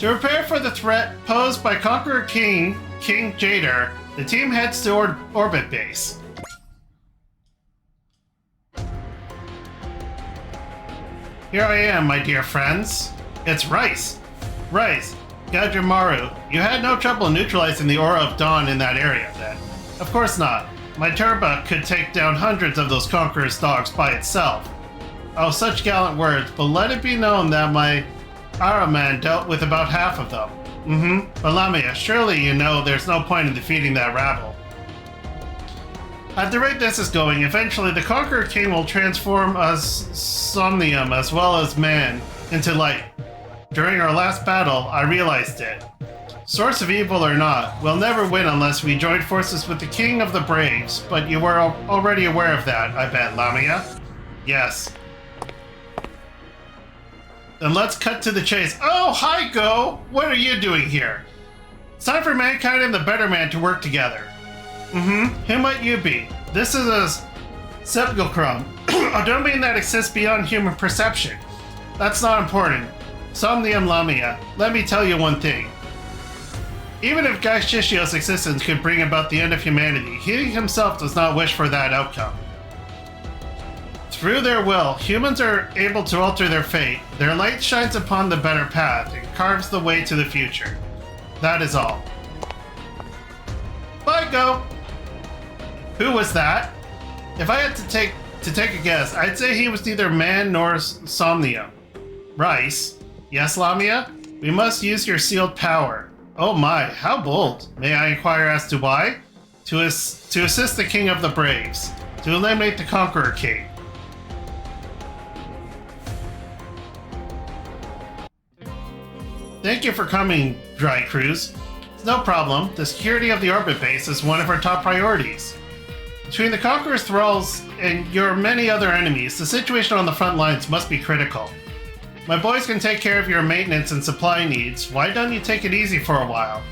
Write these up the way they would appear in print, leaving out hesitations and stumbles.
To prepare for the threat posed by Conqueror King J Ark, the team heads to Orbit Base. Here I am, my dear friends. It's Rice. Rice, Gajimaru, you had no trouble neutralizing the Aura of Dawn in that area, then? Of course not. My turba could take down hundreds of those Conqueror's dogs by itself. Oh, such gallant words, but let it be known that my Araman dealt with about half of them. But Lamia, surely you know there's no point in defeating that rabble. At the rate this is going, eventually the Conqueror King will transform us Somnium as well as man into light. During our last battle, I realized it. Source of evil or not, we'll never win unless we join forces with the King of the Braves, but you were already aware of that, I bet, Lamia? Yes. Then let's cut to the chase. Oh, hi, Go! What are you doing here? It's time for mankind and the Better Man to work together. Who might you be? This is a sepulchrum, a domain that exists beyond human perception. That's not important. Somnium Lamia, let me tell you one thing. Even if Guy Shishio's existence could bring about the end of humanity, he himself does not wish for that outcome. Through their will, humans are able to alter their fate. Their light shines upon the better path and carves the way to the future. That is all. Bye, Go! Who was that? If I had to take a guess, I'd say he was neither man nor Somnium. Rice? Yes, Lamia? We must use your sealed power. Oh my, how bold. May I inquire as to why? To assist the King of the Braves. To eliminate the Conqueror King. Thank you for coming, Dry Cruise. It's no problem. The security of the Orbit Base is one of our top priorities. Between the Conqueror's thralls and your many other enemies, the situation on the front lines must be critical. My boys can take care of your maintenance and supply needs. Why don't you take it easy for a while?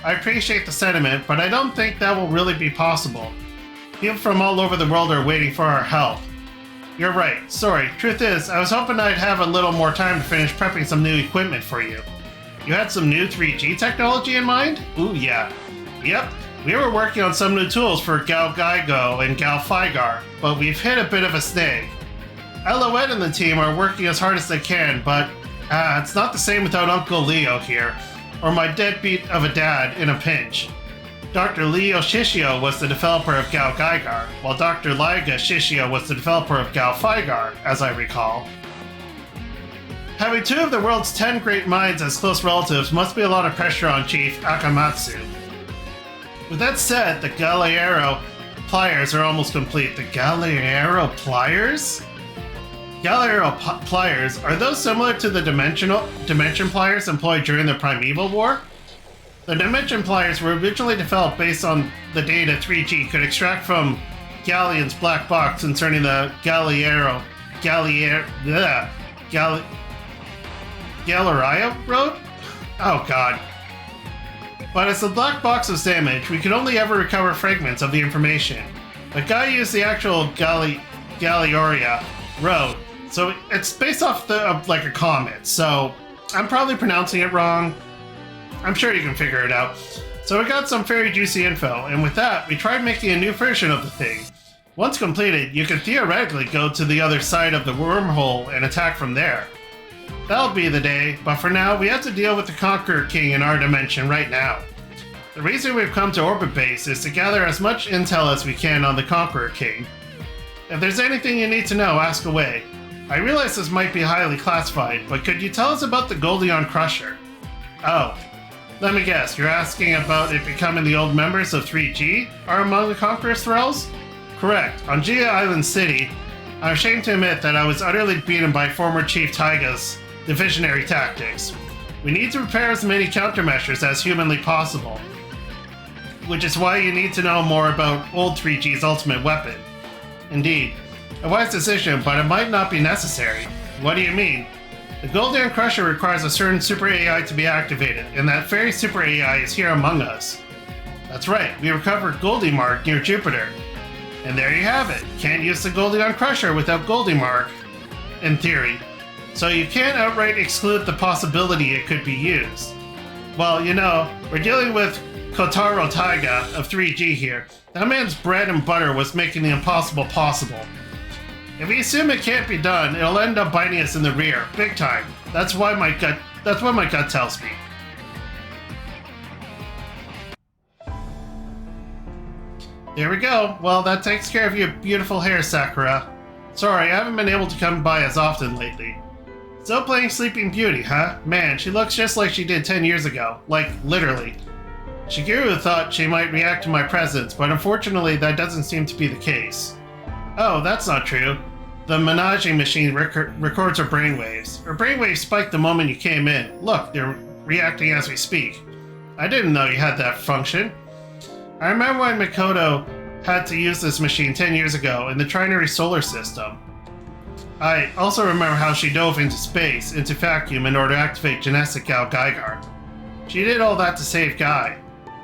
I appreciate the sentiment, but I don't think that will really be possible. People from all over the world are waiting for our help. You're right. Sorry. Truth is, I was hoping I'd have a little more time to finish prepping some new equipment for you. You had some new 3G technology in mind? Ooh, yeah. Yep. We were working on some new tools for Gal Gaigo and Gal Figar, but we've hit a bit of a snag. Alouette and the team are working as hard as they can, but it's not the same without Uncle Leo here, or my deadbeat of a dad in a pinch. Dr. Leo Shishio was the developer of Gal Gaigar, while Dr. Liga Shishio was the developer of Gal Figar, as I recall. Having two of the world's 10 great minds as close relatives must be a lot of pressure on Chief Akamatsu. With that said, the Galliero pliers are almost complete. The Galliero pliers? Galliero pliers, are those similar to the Dimension pliers employed during the Primeval War? The Dimension pliers were originally developed based on the data 3G could extract from Galleon's black box concerning the Galliero road? Oh god. But as the black box was damaged, we could only ever recover fragments of the information. The guy used the actual Gallioria road, so it's based off of like a comet, so I'm probably pronouncing it wrong. I'm sure you can figure it out. So we got some very juicy info, and with that, we tried making a new version of the thing. Once completed, you could theoretically go to the other side of the wormhole and attack from there. That'll be the day, but for now, we have to deal with the Conqueror King in our dimension right now. The reason we've come to Orbit Base is to gather as much intel as we can on the Conqueror King. If there's anything you need to know, ask away. I realize this might be highly classified, but could you tell us about the Goldeon Crusher? Oh, let me guess, you're asking about it becoming the old members of 3G are among the Conqueror's thralls? Correct. On Gia Island City, I'm ashamed to admit that I was utterly beaten by former Chief Taiga's divisionary tactics. We need to prepare as many countermeasures as humanly possible, which is why you need to know more about old 3G's ultimate weapon. Indeed, a wise decision, but it might not be necessary. What do you mean? The Goldeon Crusher requires a certain super AI to be activated, and that very super AI is here among us. That's right, we recovered Goldemark near Jupiter. And there you have it. Can't use the Goldeon Crusher without Goldemark, in theory. so you can't outright exclude the possibility it could be used. Well, you know, we're dealing with Kotaro Taiga of 3G here. That man's bread and butter was making the impossible possible. If we assume it can't be done, it'll end up biting us in the rear, big time. That's what my gut tells me. There we go. Well, that takes care of your beautiful hair, Sakura. Sorry, I haven't been able to come by as often lately. Still playing Sleeping Beauty, huh? Man, she looks just like she did 10 years ago. Like, literally. Shigeru thought she might react to my presence, but unfortunately that doesn't seem to be the case. Oh, that's not true. The menaging machine records her brainwaves. Her brainwaves spiked the moment you came in. Look, they're reacting as we speak. I didn't know you had that function. I remember when Mikoto had to use this machine 10 years ago in the Trinary solar system. I also remember how she dove into space, into vacuum, in order to activate Genetic Gal Geiger. She did all that to save Guy.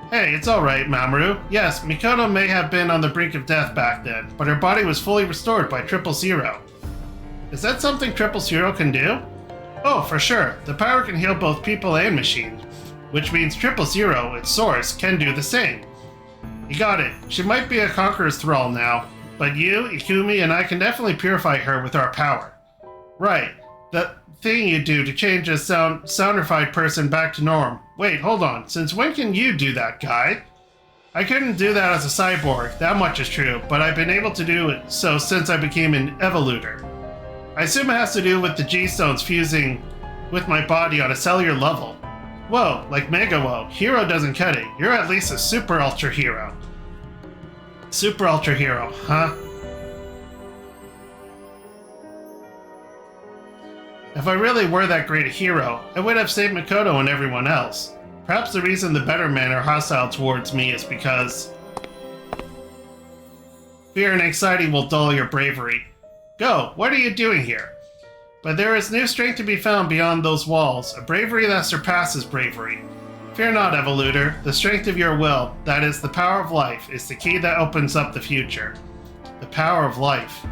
Hey, it's alright, Mamoru. Yes, Mikoto may have been on the brink of death back then, but her body was fully restored by 000. Is that something 000 can do? Oh, for sure. The power can heal both people and machines, which means 000, its source, can do the same. You got it. She might be a Conqueror's thrall now, but you, Ikumi, and I can definitely purify her with our power. Right. That thing you do to change a soundified person back to norm. Wait, hold on. Since when can you do that, Guy? I couldn't do that as a cyborg, that much is true, but I've been able to do it so since I became an evoluter. I assume it has to do with the G-stones fusing with my body on a cellular level. Whoa, like Mega Woe, hero doesn't cut it. You're at least a super ultra hero. Super ultra hero, huh? If I really were that great a hero, I would have saved Mikoto and everyone else. Perhaps the reason the better men are hostile towards me is because fear and anxiety will dull your bravery. Go, what are you doing here? But there is new strength to be found beyond those walls, a bravery that surpasses bravery. Fear not, Evoluter. The strength of your will, that is the power of life, is the key that opens up the future. The power of life.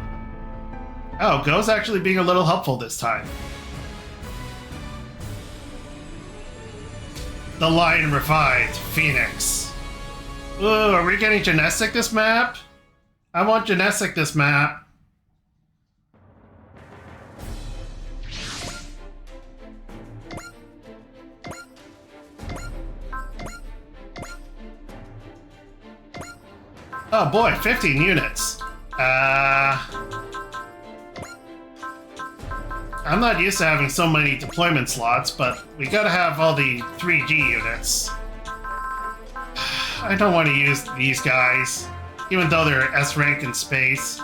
Oh, Go's actually being a little helpful this time. The Lion revived, Phoenix. Ooh, are we getting Genestic this map? I want Genestic this map. Oh boy, 15 units. I'm not used to having so many deployment slots, but we gotta have all the 3G units. I don't want to use these guys, even though they're S rank in space.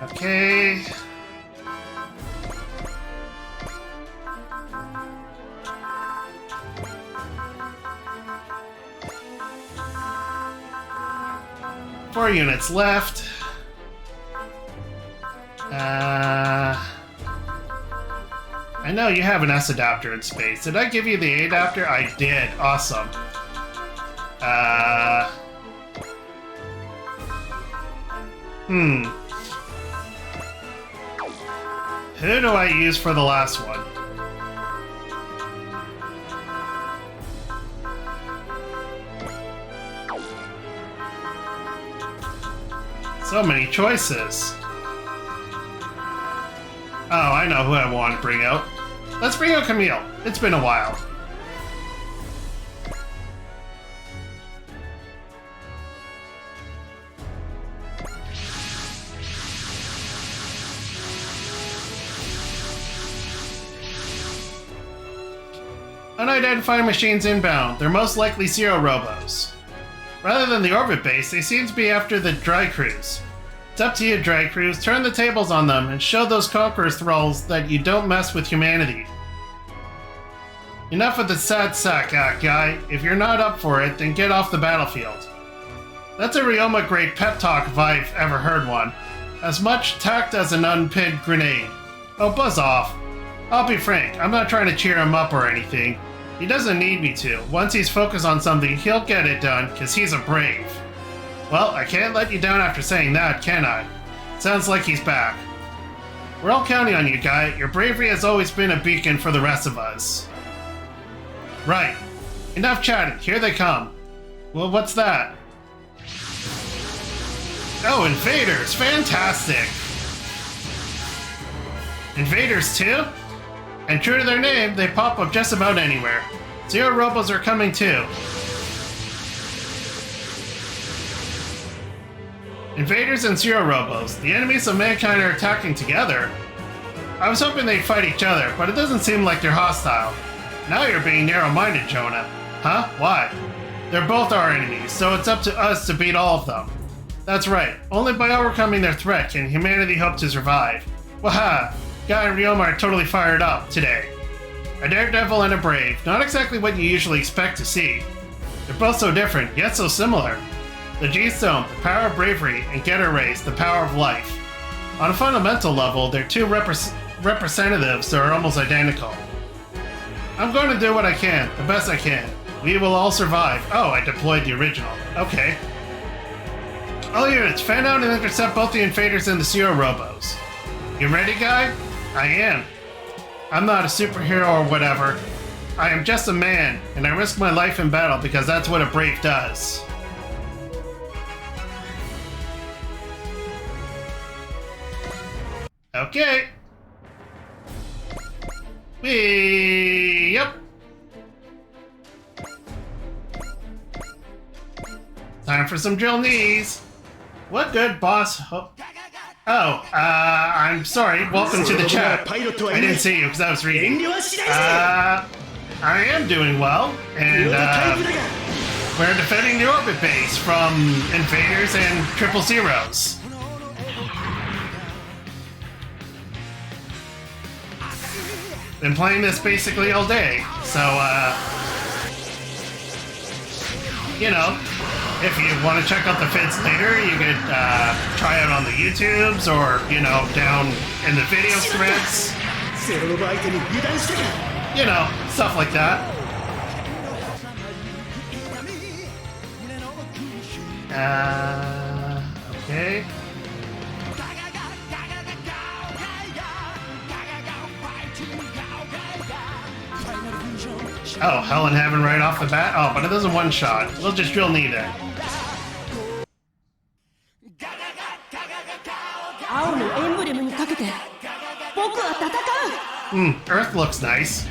Okay. Four units left. I know you have an S adapter in space. Did I give you the A adapter? I did. Awesome. Who do I use for the last one? So many choices. Oh, I know who I want to bring out. Let's bring out Camille. It's been a while. Unidentified machines inbound. They're most likely Zero Robos. Rather than the orbit base, they seem to be after the Dry Cruise. It's up to you, Dry Cruise. Turn the tables on them and show those Conqueror's thralls that you don't mess with humanity. Enough with the sad sack act, Guy. If you're not up for it, then get off the battlefield. That's a Ryoma grade pep talk if I've ever heard one. As much tact as an unpinned grenade. Oh, buzz off. I'll be frank, I'm not trying to cheer him up or anything. He doesn't need me to. Once he's focused on something, he'll get it done, because he's a brave. Well, I can't let you down after saying that, can I? Sounds like he's back. We're all counting on you, Guy. Your bravery has always been a beacon for the rest of us. Right. Enough chatting. Here they come. Well, what's that? Oh, invaders! Fantastic! Invaders too? And true to their name, they pop up just about anywhere. Zero Robos are coming too. Invaders and Zero Robos. The enemies of mankind are attacking together. I was hoping they'd fight each other, but it doesn't seem like they're hostile. Now you're being narrow-minded, Jonah. Huh? Why? They're both our enemies, so it's up to us to beat all of them. That's right. Only by overcoming their threat can humanity hope to survive. Waha! Guy and Ryoma are totally fired up today. A daredevil and a brave. Not exactly what you usually expect to see. They're both so different, yet so similar. The G-Stone, the power of bravery, and Getter Race, the power of life. On a fundamental level, they're two representatives that are almost identical. I'm going to do what I can, the best I can. We will all survive. Oh, I deployed the original. Okay. All units, fan out and intercept both the invaders and the Zero Robos. You ready, Guy? I am. I'm not a superhero or whatever. I am just a man, and I risk my life in battle because that's what a brave does. Okay. Yep. Time for some drill knees. What good, boss? I'm sorry. Welcome to the chat. I didn't see you because I was reading. I am doing well, and we're defending the orbit base from invaders and triple zeros. Been playing this basically all day, so you know, if you want to check out the vids later, you could try it on the YouTubes or, you know, down in the video threads. You know, stuff like that. Okay. Oh, Hell in Heaven right off the bat? Oh, but it doesn't one shot. We'll just drill knee then. Earth looks nice.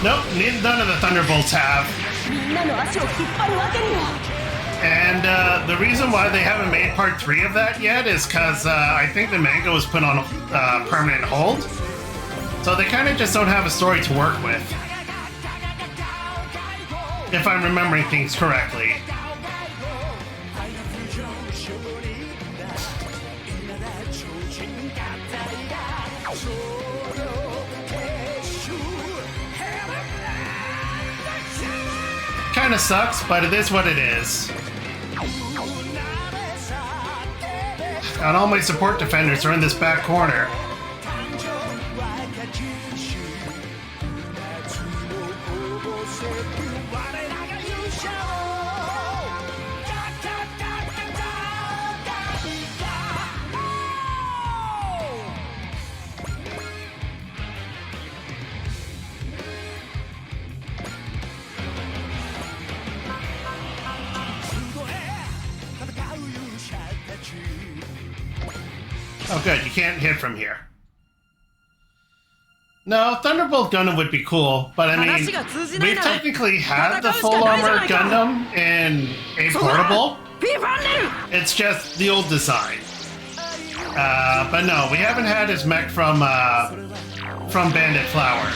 Nope, none of the Thunderbolts have. And the reason why they haven't made part 3 of that yet is because I think the manga was put on permanent hold. So they kind of just don't have a story to work with. If I'm remembering things correctly. Kinda sucks, but it is what it is. And all my support defenders are in this back corner. Oh good, you can't hit from here. No, Thunderbolt Gundam would be cool, but I mean, we've technically had the full armor Gundam in a portable. It's just the old design. But no, we haven't had his mech from Bandit Flower.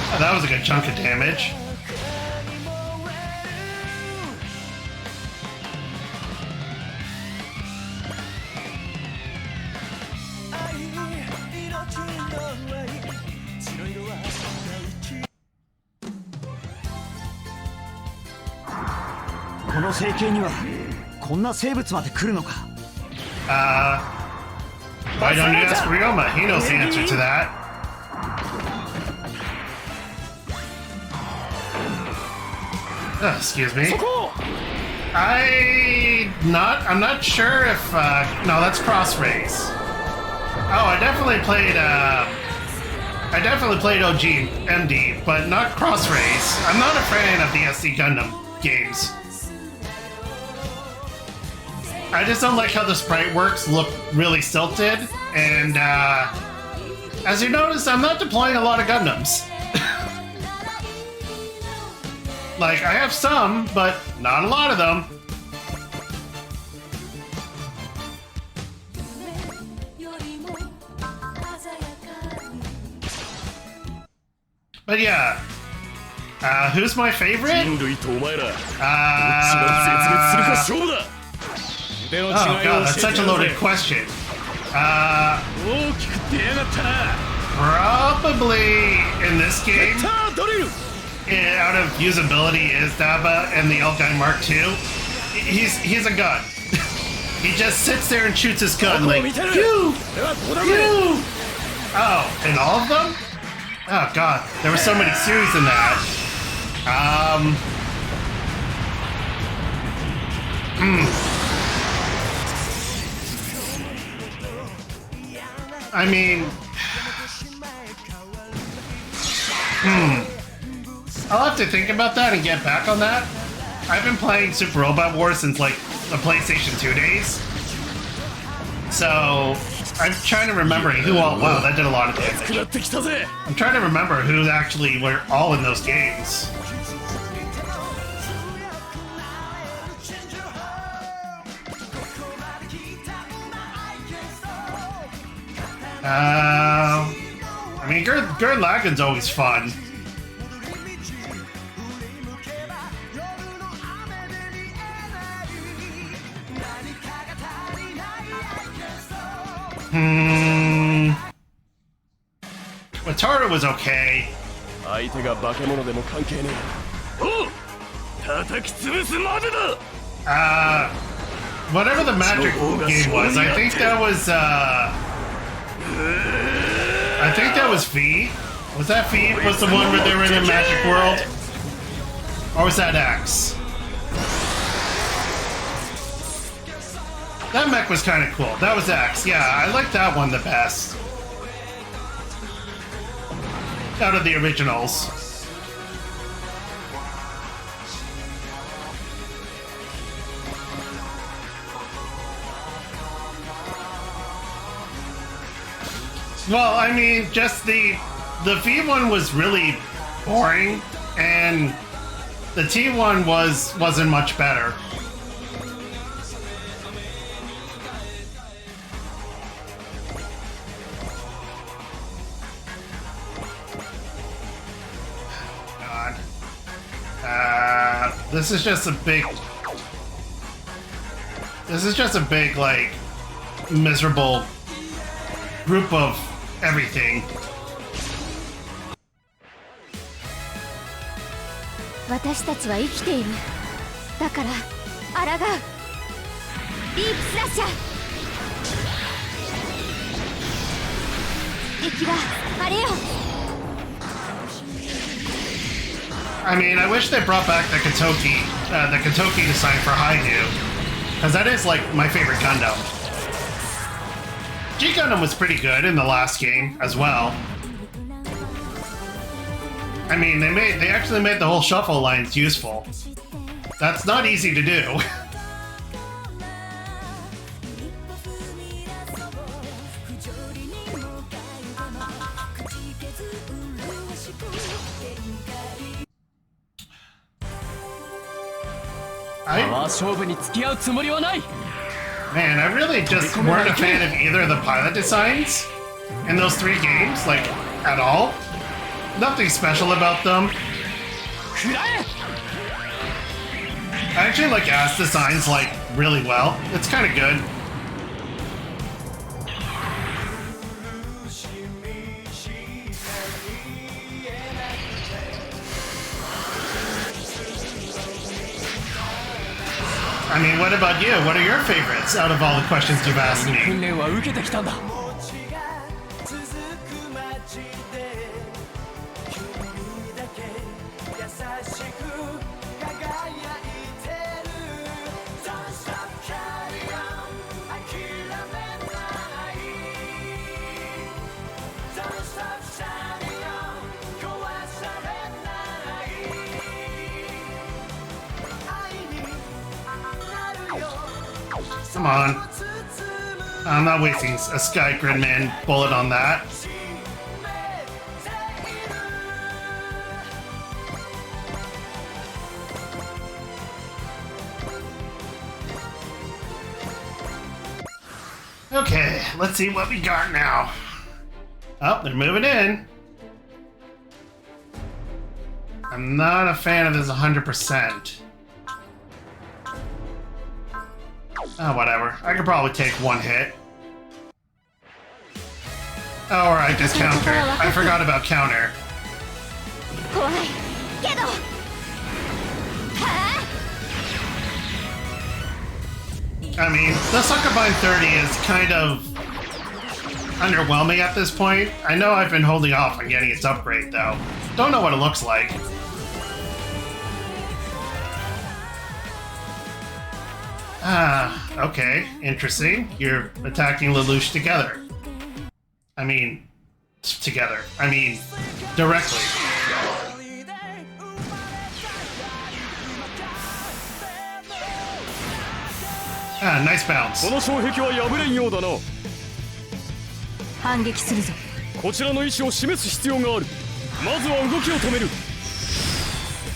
Oh, that was a good chunk of damage. Why don't you ask Ryoma? He knows the answer to that. Oh, excuse me. I'm not sure if no, that's Cross Race. Oh, I definitely played OG MD, but not Cross Race. I'm not a fan of the SD Gundam games. I just don't like how the sprite works look really stilted, and as you notice, I'm not deploying a lot of Gundams. Like, I have some, but not a lot of them. But yeah, who's my favorite? Oh god, that's such a loaded question. Probably in this game, out of usability, is Daba and the L-Giam Mark II. He's a gun. He just sits there and shoots his gun like, phew! Phew! Oh, and all of them? Oh god, there were so many series in that. I mean, I'll have to think about that and get back on that. I've been playing Super Robot Wars since like the PlayStation 2 days. So I'm trying to remember who all. Wow, that did a lot of damage. I'm trying to remember who actually were all in those games. I mean, Gurren Lagann's always fun. Wataru was okay. Whatever the magic game was, I think that was V. Was that V? Was the one where they were in the magic world? Or was that X? That mech was kind of cool. That was X. Yeah, I liked that one the best. Out of the originals. Well, I mean, just the V one was really boring, and the T one wasn't much better. God, this is just a big, like, miserable group of everything. 私たちは生きている。だから抗う。ディープスラッシャー。敵はあれよ。I mean, I wish they brought back the Katoki design for Haidu, because that is like my favorite Gundam. G Gundam was pretty good in the last game as well. I mean, they actually made the whole shuffle lines useful. That's not easy to do. Man, I really just weren't a fan of either of the pilot designs in those three games, like, at all. Nothing special about them. I actually like ass designs, like, really well. It's kind of good. I mean, what about you? What are your favorites out of all the questions you've asked me? 訓練は受けてきたんだ。 Come on. I'm not wasting a Sky Gridman bullet on that. Okay, let's see what we got now. Oh, they're moving in. I'm not a fan of this 100%. Oh, whatever. I could probably take one hit. Oh, or I just counter. I forgot about counter. I mean, the Suckerbind 30 is kind of underwhelming at this point. I know I've been holding off on getting its upgrade, though. Don't know what it looks like. Ah, okay. Interesting. You're attacking Lelouch together. I mean, together. I mean, directly. Ah, nice bounce. この障壁は破れんようだな。反撃するぞ。こちらの意思を示す必要がある。まずは動きを止める。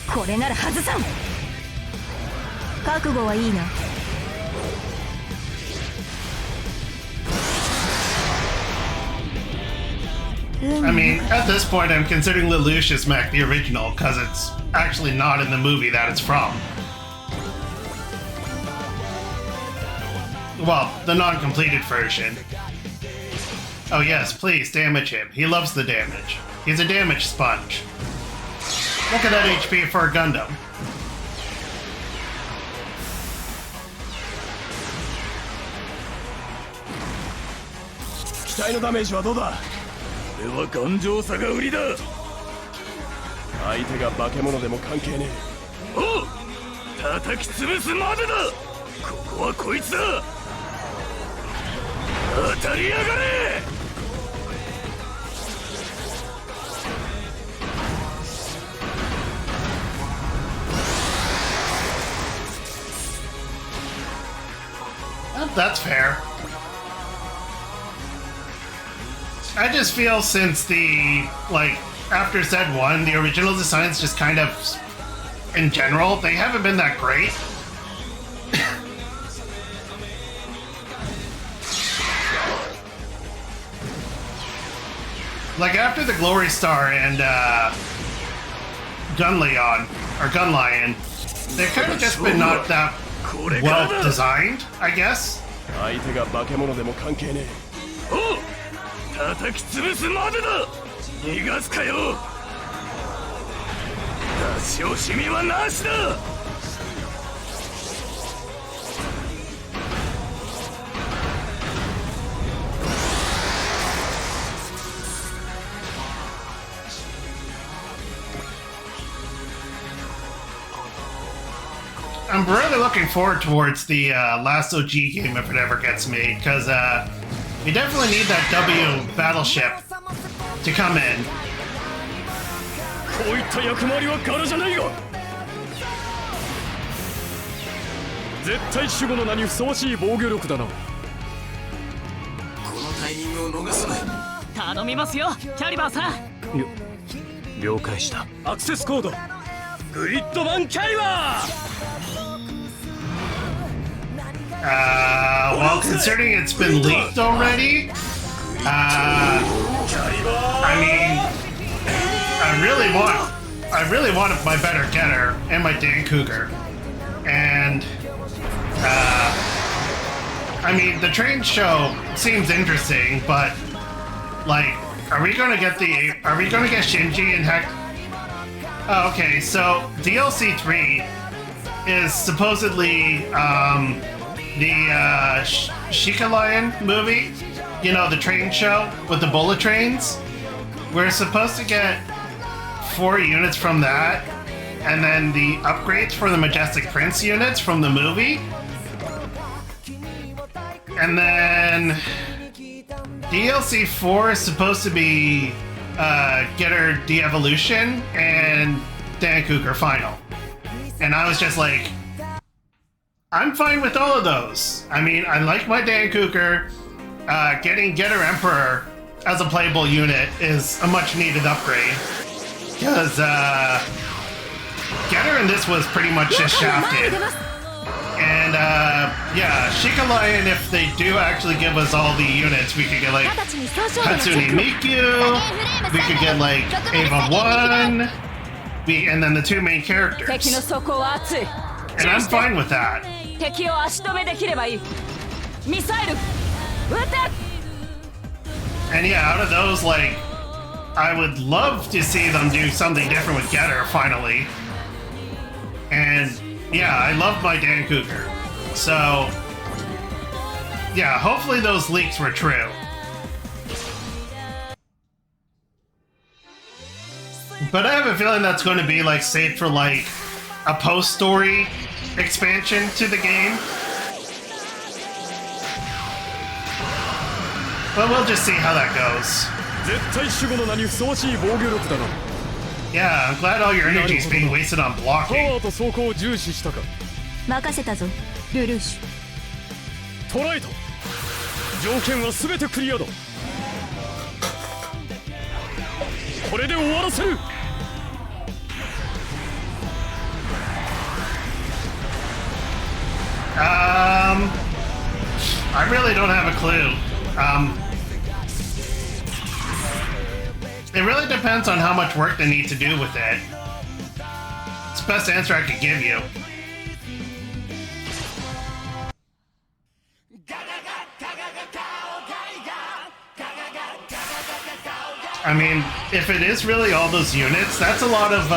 これなら外さん。覚悟はいいな。 I mean, at this point, I'm considering Lelouch's mech the original, because it's actually not in the movie that it's from. Well, the non-completed version. Oh yes, please, damage him. He loves the damage. He's a damage sponge. Look at that HP for a Gundam. Damage はどうだ? これは頑丈さが売りだ。相手が化け物でも関係ねえ。おう、叩き潰すまでだ。ここはこいつだ。当たりやがれ。That's fair. I just feel since the, like, after Z1, the original designs just kind of, in general, they haven't been that great. Like, after the Glory Star and, Gunleon, or Gunlion, they've kind of just been not that well designed, I guess. 相手が化け物でも関係ねえ。おう、叩き潰すまでだ。逃がすかよ。出し惜しみはなしだ。I'm really looking forward towards the last OG game if it ever gets made, because you definitely need that W battleship to come in. こういった役回りは柄じゃないが。絶対守護の名にふさわしい防御力だな。このタイミングを逃すな。頼みますよ、キャリバーさん。了解した。アクセスコード。グリッドマンキャリバー。 well, considering it's been leaked already, I mean, I really want my better getter and my Dan Cougar, and I mean, the train show seems interesting, but like, are we gonna get Shinji and Heck? Oh, okay, so DLC 3 is supposedly the Shika Lion movie. You know, the train show with the bullet trains. We're supposed to get 4 units from that, and then the upgrades for the Majestic Prince units from the movie. And then DLC 4 is supposed to be Getter De-Evolution and Dan Cougar Final. And I was just like, I'm fine with all of those. I mean, I like my Dan Cougar. Getting Getter Emperor as a playable unit is a much needed upgrade. Because Getter in this was pretty much just shafted. And yeah, Shika Lion, if they do actually give us all the units, we could get like Hatsune Miku, we could get like Ava 1, and then the 2 main characters. And I'm fine with that. And yeah, out of those, like, I would love to see them do something different with Getter, finally. And yeah, I love my Dan Cougar. So, yeah, hopefully those leaks were true. But I have a feeling that's going to be, like, saved for, like, a post-story expansion to the game. But we'll just see how that goes. Yeah, I'm glad all your energy is being wasted on blocking. I really don't have a clue. It really depends on how much work they need to do with it. It's the best answer I could give you. I mean, if it is really all those units, that's a lot of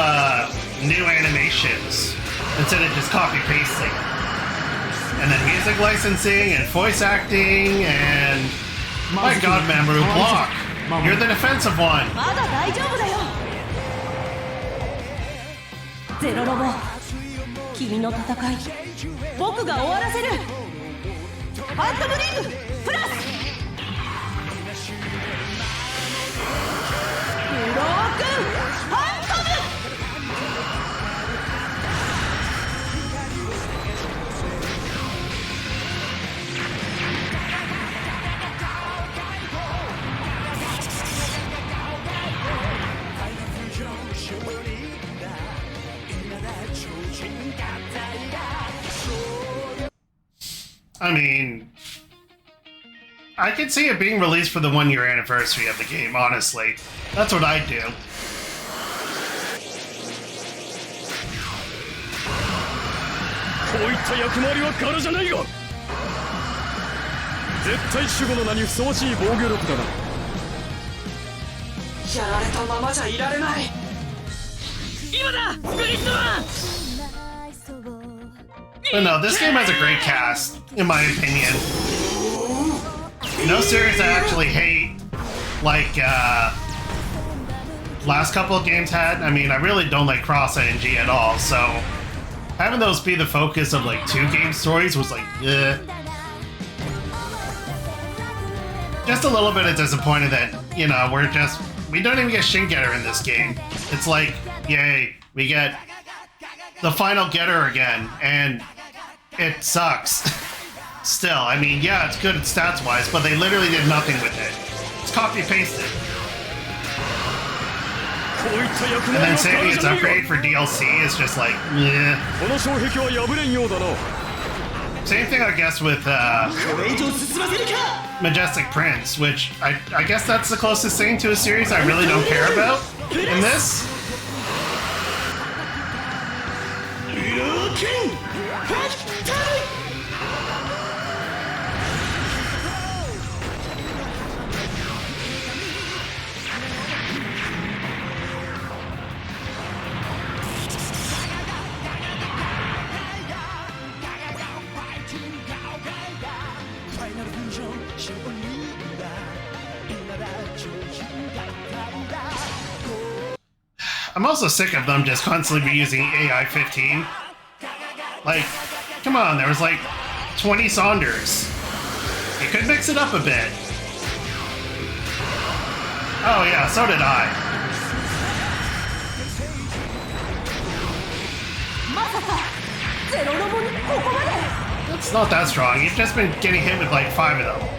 new animations instead of just copy-pasting. And then music licensing and voice acting and... My god, Mamoru, block! You're the defensive one! I mean, I could see it being released for the 1-year anniversary of the game, honestly. That's what I'd do. But no, this game has a great cast, in my opinion. No series I actually hate, like, last couple of games had. I mean, I really don't like cross-ING at all, so having those be the focus of, like, 2-game stories was like, eh. Just a little bit of disappointed that, you know, we don't even get Shin Getter in this game. It's like, yay, we get the final Getter again, and it sucks. Still, I mean, yeah, it's good stats-wise, but they literally did nothing with it. It's copy-pasted. And then saving its upgrade for DLC is just like, meh. Same thing, I guess, with Majestic Prince, which I guess that's the closest thing to a series I really don't care about in this. I'm also sick of them just constantly reusing AI 15. Like, come on, there was like 20 Saunders. You could mix it up a bit. Oh yeah, so did I. It's not that strong. You've just been getting hit with like 5 of them.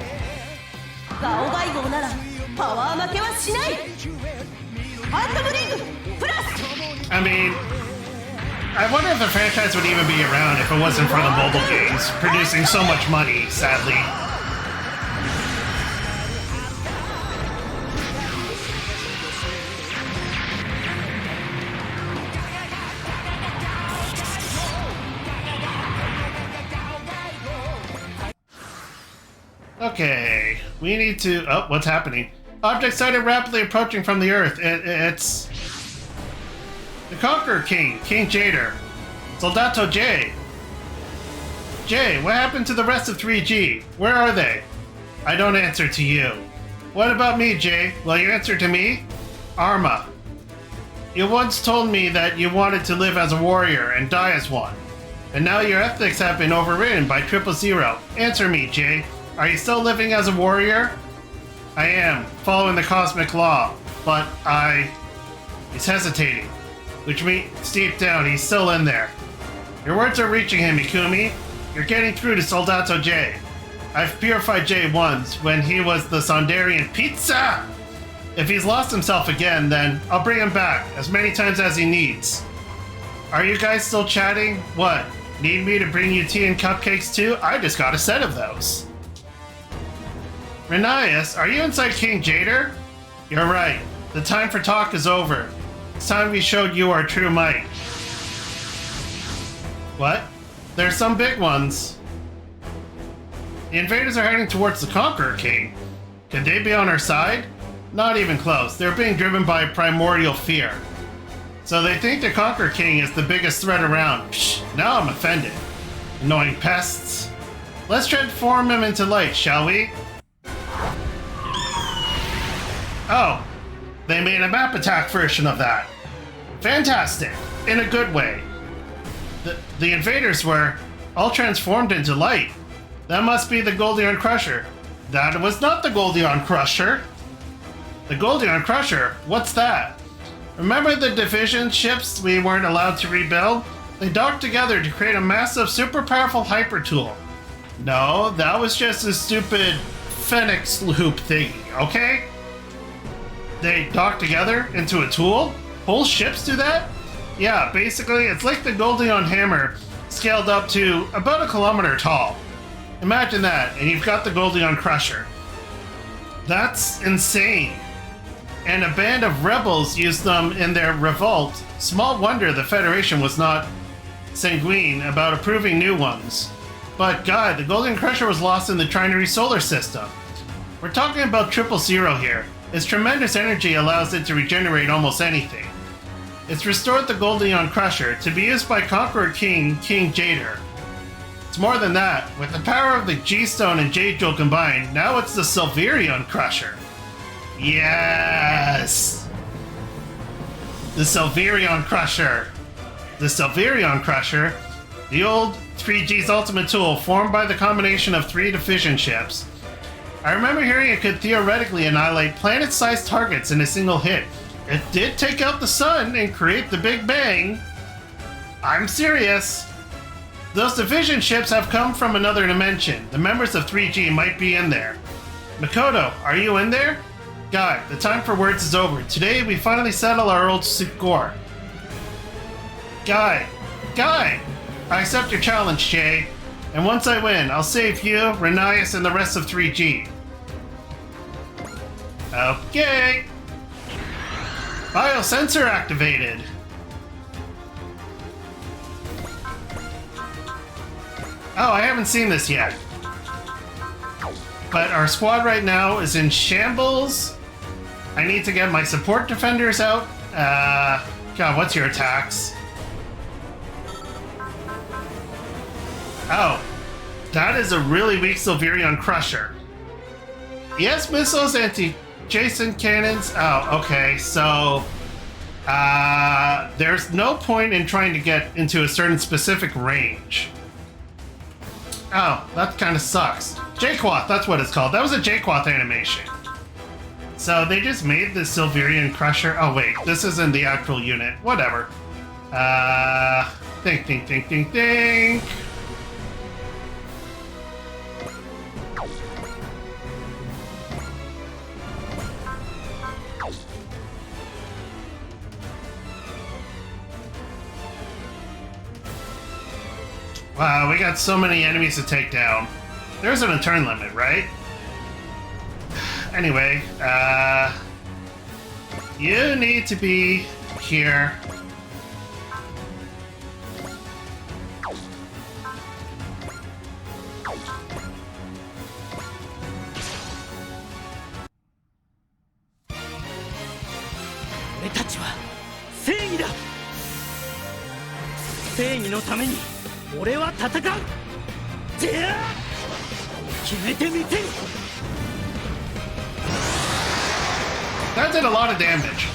I mean, I wonder if the franchise would even be around if it wasn't for the mobile games producing so much money, sadly. Okay, we need to... Oh, what's happening? Object sighted rapidly approaching from the Earth. It's... the Conqueror King, King Jader. Soldato J. J, what happened to the rest of 3G? Where are they? I don't answer to you. What about me, J? Will you answer to me? Arma. You once told me that you wanted to live as a warrior and die as one. And now your ethics have been overridden by 000. Answer me, J. Are you still living as a warrior? I am, following the cosmic law, but He's hesitating, which means deep down he's still in there. Your words are reaching him, Ikumi. You're getting through to Soldato J. I've purified J once when he was the Sondarian Pizza! If he's lost himself again, then I'll bring him back as many times as he needs. Are you guys still chatting? What? Need me to bring you tea and cupcakes too? I just got a set of those. Renias, are you inside King Jader? You're right. The time for talk is over. It's time we showed you our true might. What? There's some big ones. The invaders are heading towards the Conqueror King. Could they be on our side? Not even close. They're being driven by primordial fear. So they think the Conqueror King is the biggest threat around. Psh, now I'm offended. Annoying pests. Let's transform him into light, shall we? Oh, they made a map attack version of that. Fantastic, in a good way. The invaders were all transformed into light. That must be the Goldeon Crusher. That was not the Goldeon Crusher. The Goldeon Crusher? What's that? Remember the division ships we weren't allowed to rebuild? They docked together to create a massive, super powerful hyper tool. No, that was just a stupid Phoenix loop thingy, okay? They dock together into a tool? Whole ships do that? Yeah, basically, it's like the Goldeon Hammer scaled up to about 1 kilometer tall. Imagine that, and you've got the Goldeon Crusher. That's insane. And a band of rebels used them in their revolt. Small wonder the Federation was not sanguine about approving new ones. But God, the Goldeon Crusher was lost in the Trinary solar system. We're talking about 000 here. Its tremendous energy allows it to regenerate almost anything. It's restored the Goldeon Crusher to be used by Conqueror King, King Jader. It's more than that. With the power of the G-Stone and Jade-Jewel combined, now it's the Silverion Crusher. Yes! The Silverion Crusher. The Silverion Crusher, the old 3G's ultimate tool formed by the combination of 3 division ships. I remember hearing it could theoretically annihilate planet-sized targets in a single hit. It did take out the sun and create the Big Bang. I'm serious. Those division ships have come from another dimension. The members of 3G might be in there. Makoto, are you in there? Guy, the time for words is over. Today we finally settle our old score. Guy, I accept your challenge, Jay. And once I win, I'll save you, Renias, and the rest of 3G. Okay. Biosensor activated. Oh, I haven't seen this yet. But our squad right now is in shambles. I need to get my support defenders out. God, what's your attacks? Oh, that is a really weak Silverion Crusher. Yes, missiles, anti-Jason cannons. Oh, okay. So, there's no point in trying to get into a certain specific range. Oh, that kind of sucks. J-Quath, that's what it's called. That was a J-Quath animation. So they just made the Silverian Crusher. Oh wait, this isn't the actual unit. Whatever. Think, think, think, think, think. Wow, we got so many enemies to take down. There isn't a turn limit, right? Anyway, you need to be here. That did a lot of damage.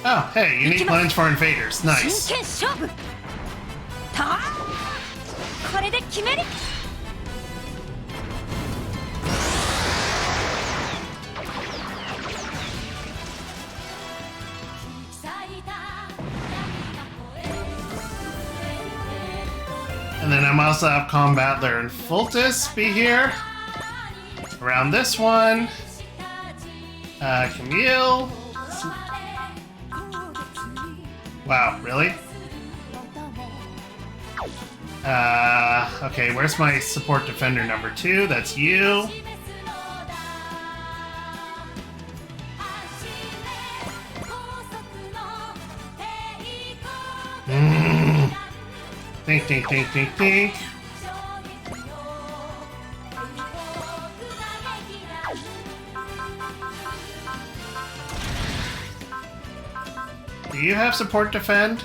Oh, hey, unique lens for invaders. Nice. And then I'm also have Combat Battler and Fultus be here. Around this one. Camille. Wow, really? Okay, where's my support defender number 2? That's you. Think, think, think, think, think. Do you have support defend?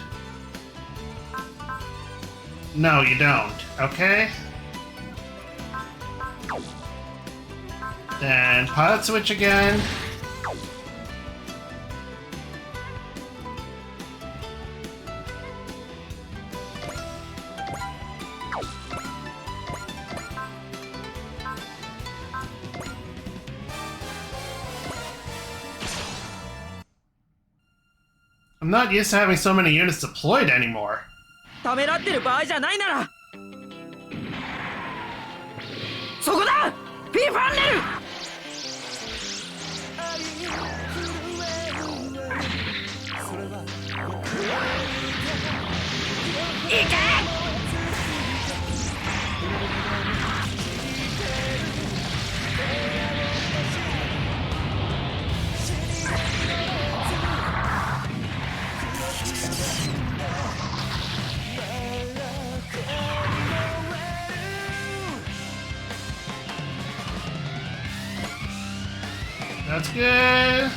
No, you don't. Okay. Then pilot switch again. I'm not used to having so many units deployed anymore. That's good.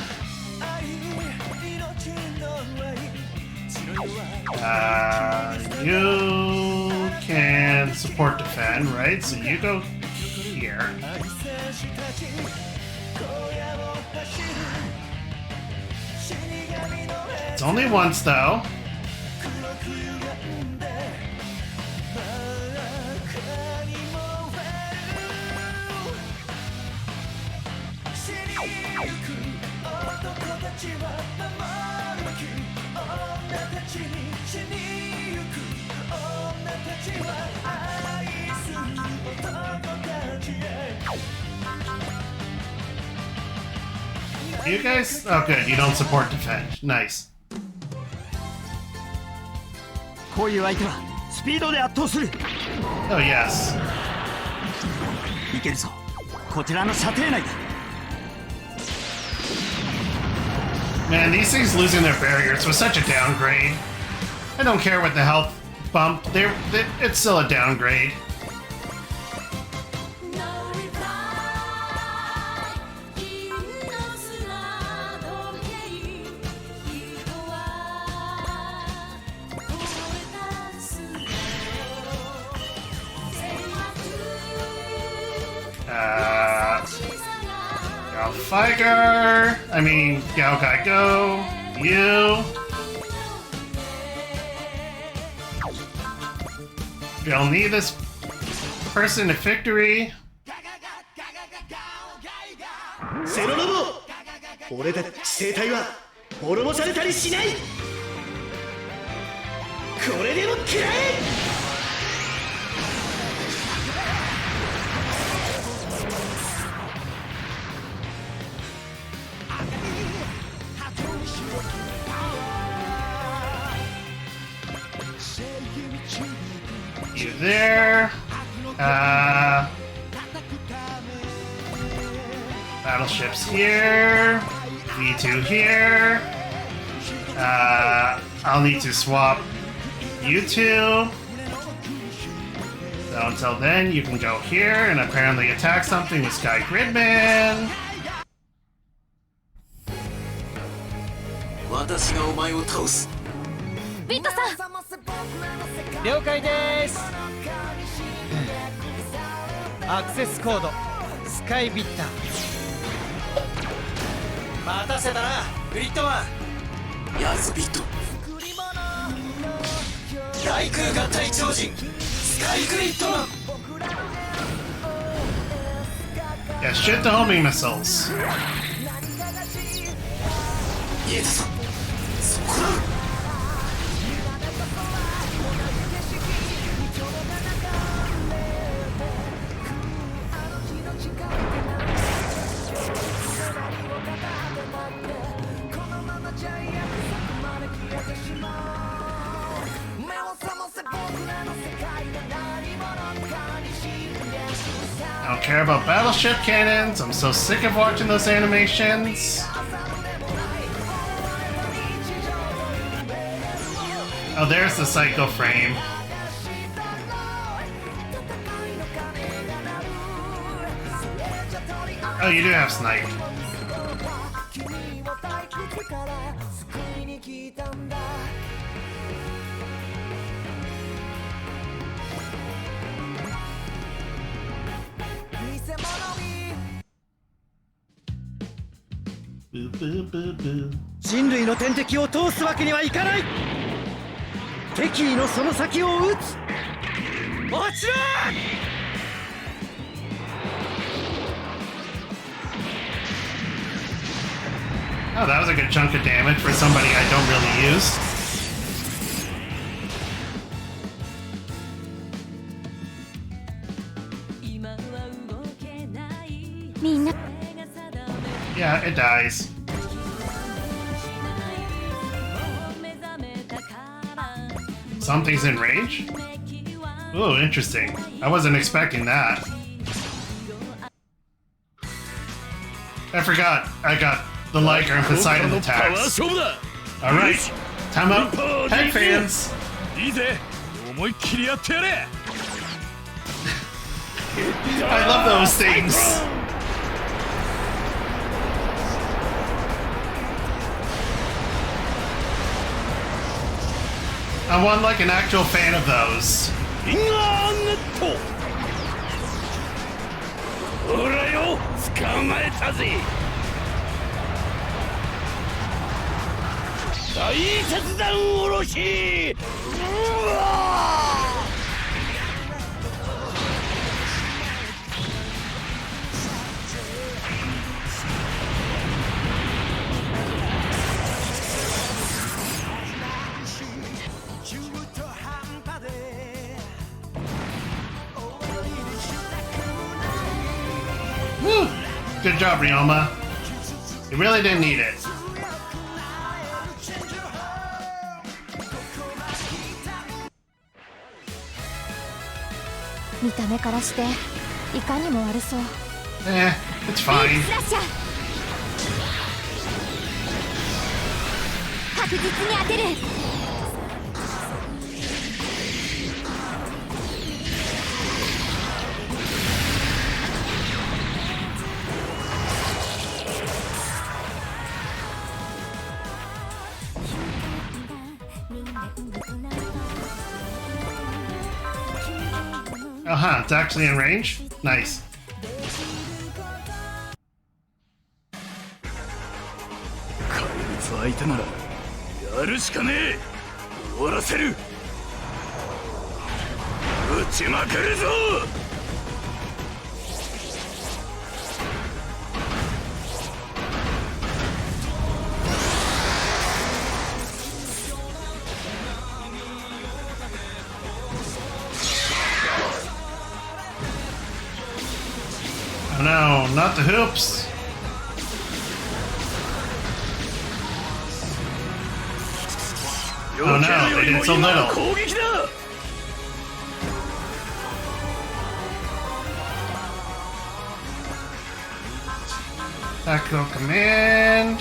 You can support defend, right? So you go here. It's only once, though. You guys? Oh, good. You don't support defend. Nice. Oh, yes. Man, these things losing their barriers was such a downgrade. I don't care what the health bump. It's still a downgrade. Gal Figer. I mean, Gal Guy Go. You. You'll need this person to victory. セロロボ、俺たち生体は滅ぼされたりしない。これでも食らえ。You there. Battleships here. V2 here. I'll need to swap you two. So until then, you can go here and apparently attack something with Sky Gridman. 私がお前を倒す。ビットさん、了解です。アクセスコードスカイビッター。待たせたなグリッドマン。ヤズビット。大空合体超人スカイグリッドマン。 Yeah, shoot the homing missiles. 見えたぞ。そこだ。 I don't care about battleship cannons. I'm so sick of watching those animations. Oh, there's the Psycho frame. Oh, you do have Snipe. Boo, boo, boo, boo. 人類の天敵を通すわけにはいかない。敵意のその先を撃つ。もちろん。 Oh, that was a good chunk of damage for somebody I don't really use. Yeah, it dies. Something's in range? Ooh, interesting. I wasn't expecting that. I forgot. I got the Liger and Poseidon attacks. Alright, time up. Peg fans! I love those things! I want like an actual fan of those. 大切弾おろし。うわ。 Woo! Good job, Ryoma. You really didn't need it. Eh, it's fine. Uh-huh, it's actually in range? Nice. てならやるしかねえ。終わらせる。撃ちまくるぞ。Oh no, not the hoops. Oh no, they did so little. Tactical command.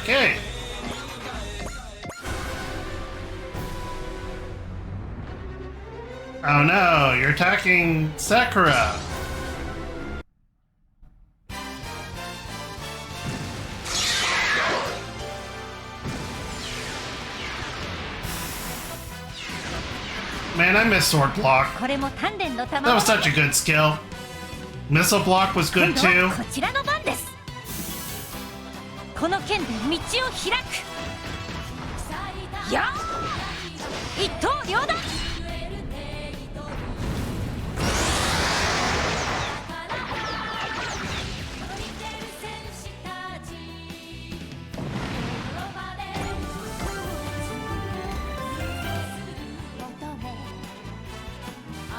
Okay. Oh no, you're attacking Sakura. Man, I miss sword block. That was such a good skill. Missile block was good too. こちらの番です。この剣で道を開く。やっ、一刀両断。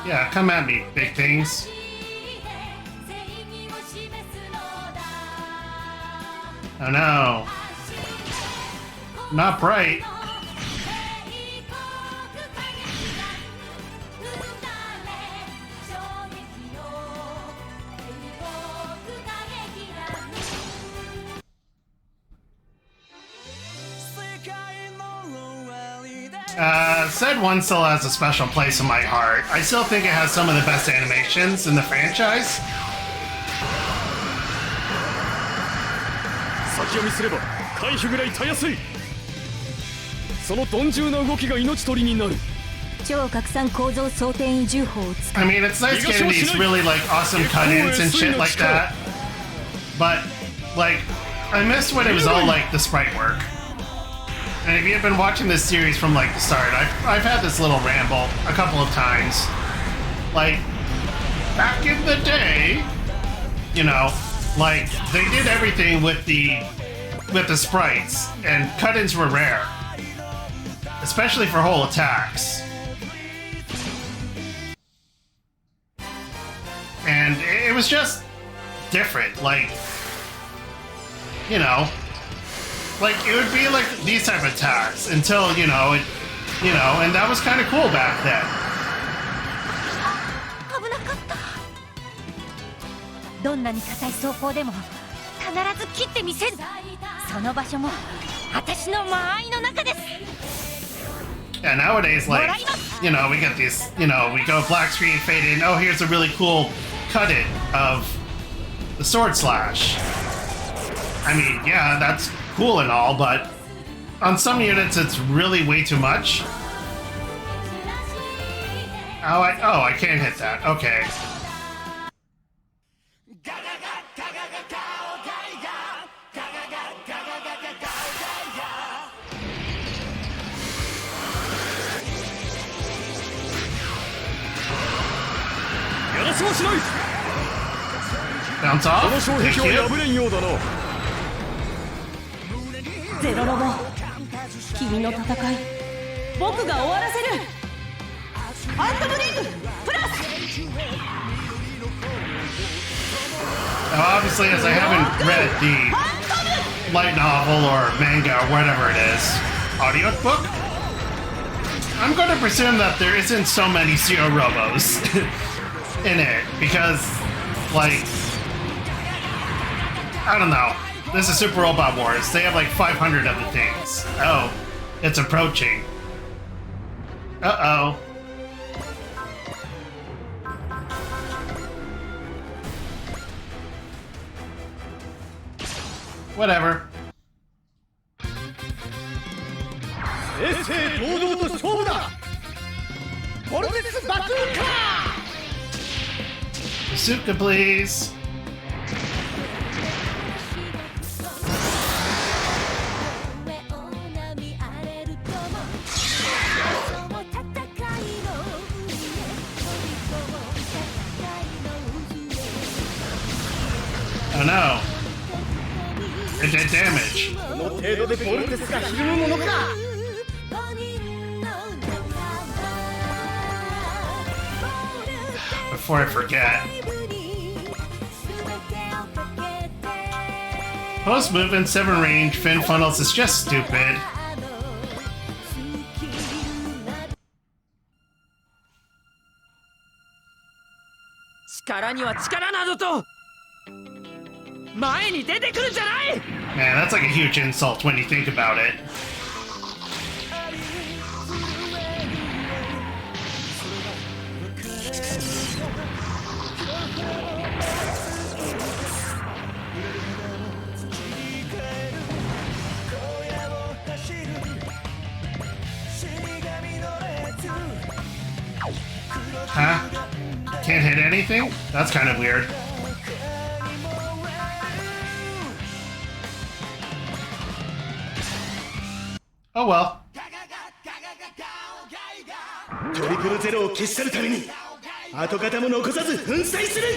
Yeah, come at me, big things. Oh no. Not bright. Said one still has a special place in my heart. I still think it has some of the best animations in the franchise. 先読みすれば回避ぐらいたやすい。その鈍重な動きが命取りになる。超拡散構造装填移重砲を使う。 I mean, it's nice getting these really like awesome cut-ins and shit like that. But like, I missed when it was all like the sprite work. And if you've been watching this series from like the start, I've had this little ramble a couple of times. Like, back in the day, you know, like they did everything with the sprites, and cut-ins were rare, especially for whole attacks. And it was just different, like, you know. Like, it would be like these type of attacks until, you know, and that was kind of cool back then. 危なかった。どんなに硬い装甲でも必ず切ってみせる。その場所も私の間合いの中です。 Yeah, nowadays, like, you know, we get these, you know, we go black screen, fade in, oh, here's a really cool cut-in of the sword slash. I mean, yeah, that's cool and all, but on some units it's really way too much. Oh, I can't hit that. Okay. Bounce off. Thank you. ゼロロボ、君の戦い、僕が終わらせる。アンドブリームプラス。 Now, obviously, as I haven't read the light novel or manga or whatever it is, audiobook, I'm going to presume that there isn't so many Zero Robos in it because, like, I don't know. This is Super Robot Wars. They have like 500 of the things. Oh, it's approaching. Uh-oh. Whatever. 正々堂々と勝負だ。ボルテスバトゥーカー。Suka, please. Oh no. It did damage. この程度でボルテスがひるむものか。 Before I forget. Post movement 7 range fin funnels is just stupid. Man, that's like a huge insult when you think about it. Huh? Can't hit anything? That's kind of weird. Oh well. トリプルゼロを消し去るために跡形も残さず粉砕する。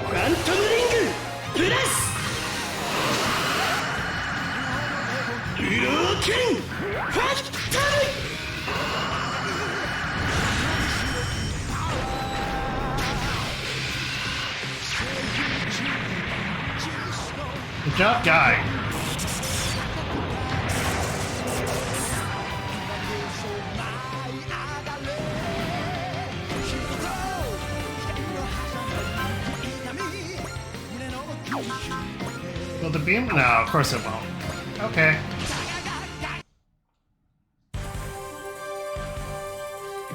ファントムリングプラスローケンファットム。 Good job, guy. Will the beam? No, of course it won't. Okay.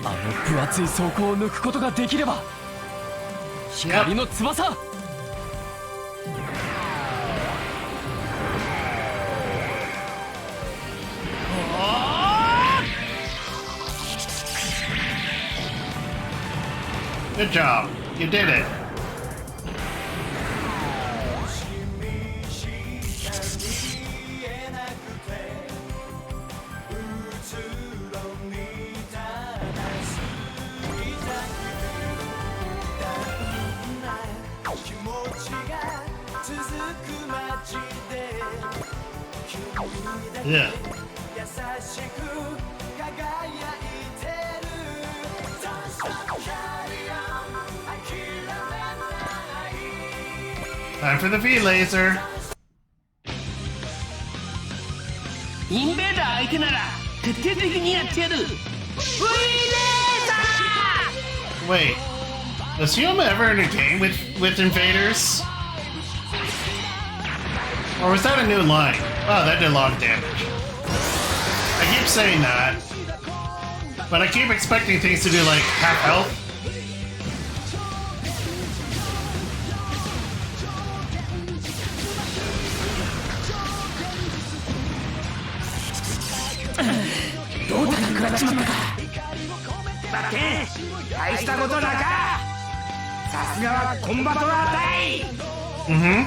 あの分厚い装甲を抜くことができれば光の翼。 Good job. You did it. Yeah. Time for the V laser. インベーダー相手なら徹底的にやってやる。 Wait, does Yuma ever in a game with invaders? Or was that a new line? Oh, that did a lot of damage. I keep saying that, but I keep expecting things to do like half health. Mm-hmm.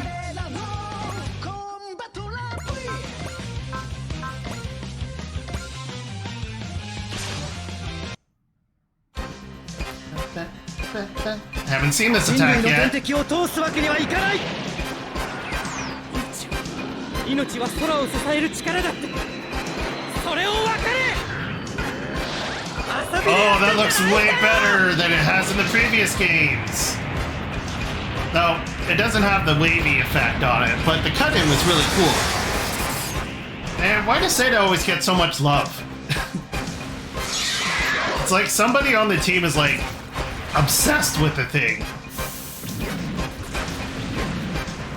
Haven't seen this attack yet. 命は空を支える力だって。それを分かれ。 Oh, that looks way better than it has in the previous games. No, it doesn't have the wavy effect on it, but the cut-in was really cool. And why does Seda always get so much love? It's like somebody on the team is like obsessed with the thing.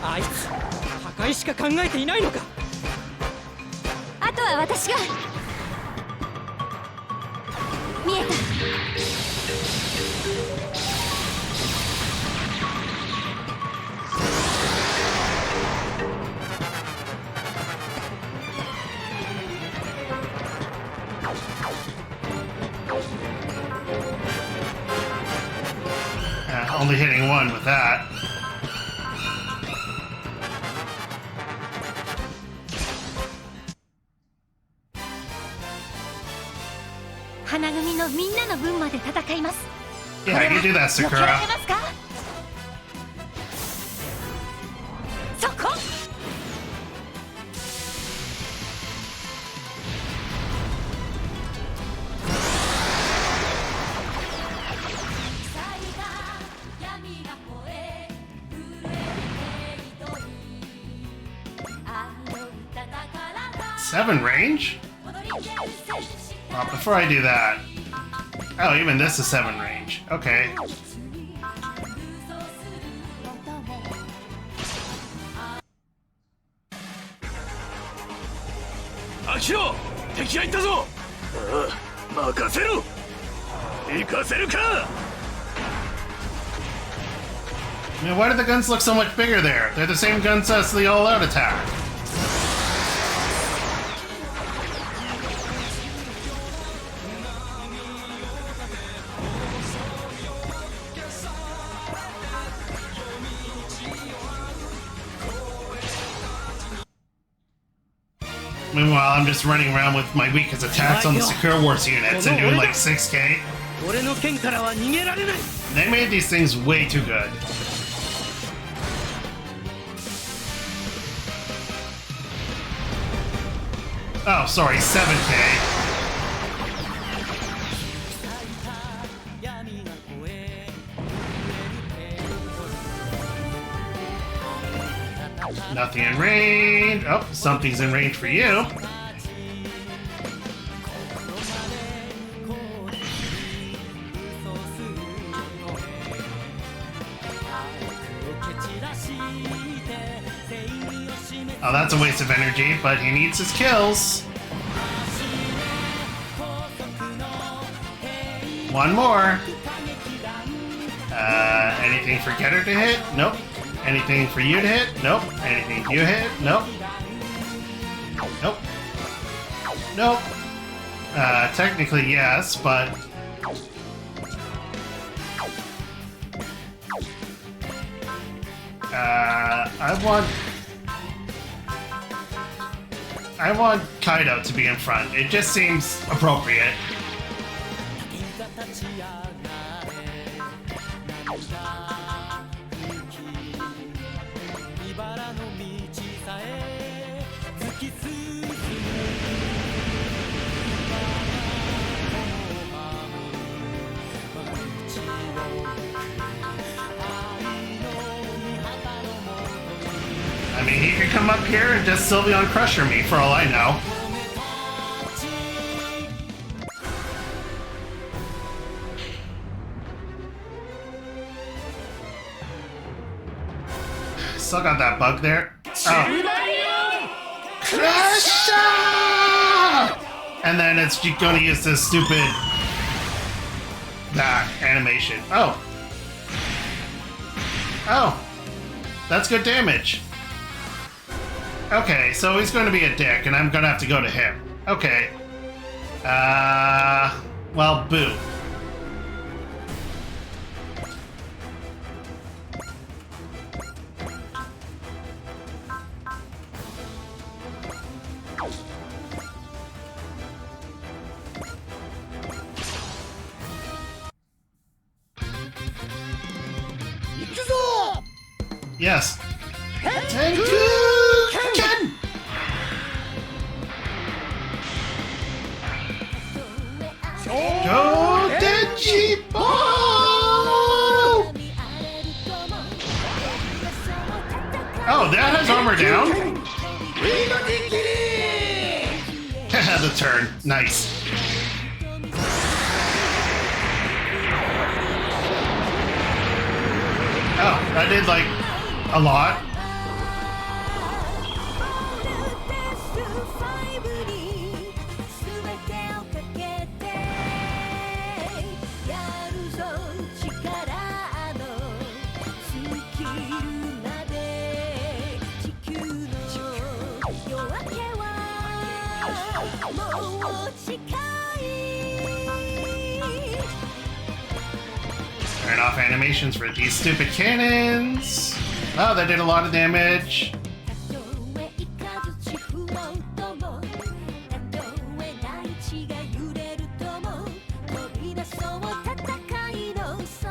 あいつ破壊しか考えていないのか。あとは私が。見えた。Only hitting one with that. Yeah, I can do that, Sakura. Seven range? Well, before I do that... Oh, even this is 7 range. Okay. Akira! 敵がいったぞ! 任せろ! 行かせるか! I mean, why do the guns look so much bigger there? They're the same guns as the all-out attack. Meanwhile, I'm just running around with my weakest attacks on the Sakura Wars units and doing like 6k. They made these things way too good. Oh, sorry, 7k. Nothing in range. Oh, something's in range for you. Oh, that's a waste of energy, but he needs his kills. One more. Anything for Getter to hit? Nope. Anything for you to hit? Nope. Anything you hit? Nope. Nope. Nope. Technically yes, but... I want Kaido to be in front. It just seems appropriate. I mean, he could come up here and just Goldeon Crusher me, for all I know. Still got that bug there. Oh. Crusher! And then it's going to use this stupid animation. Oh. Oh. That's good damage. Okay, so he's going to be a dick, and I'm going to have to go to him. Okay. Well, boo. Yes. Thank you, Ken. Go Denji Oh, that has armor down. The turn, nice. Oh, I did like a lot. Turn off animations for these stupid cannons. Oh, that did a lot of damage.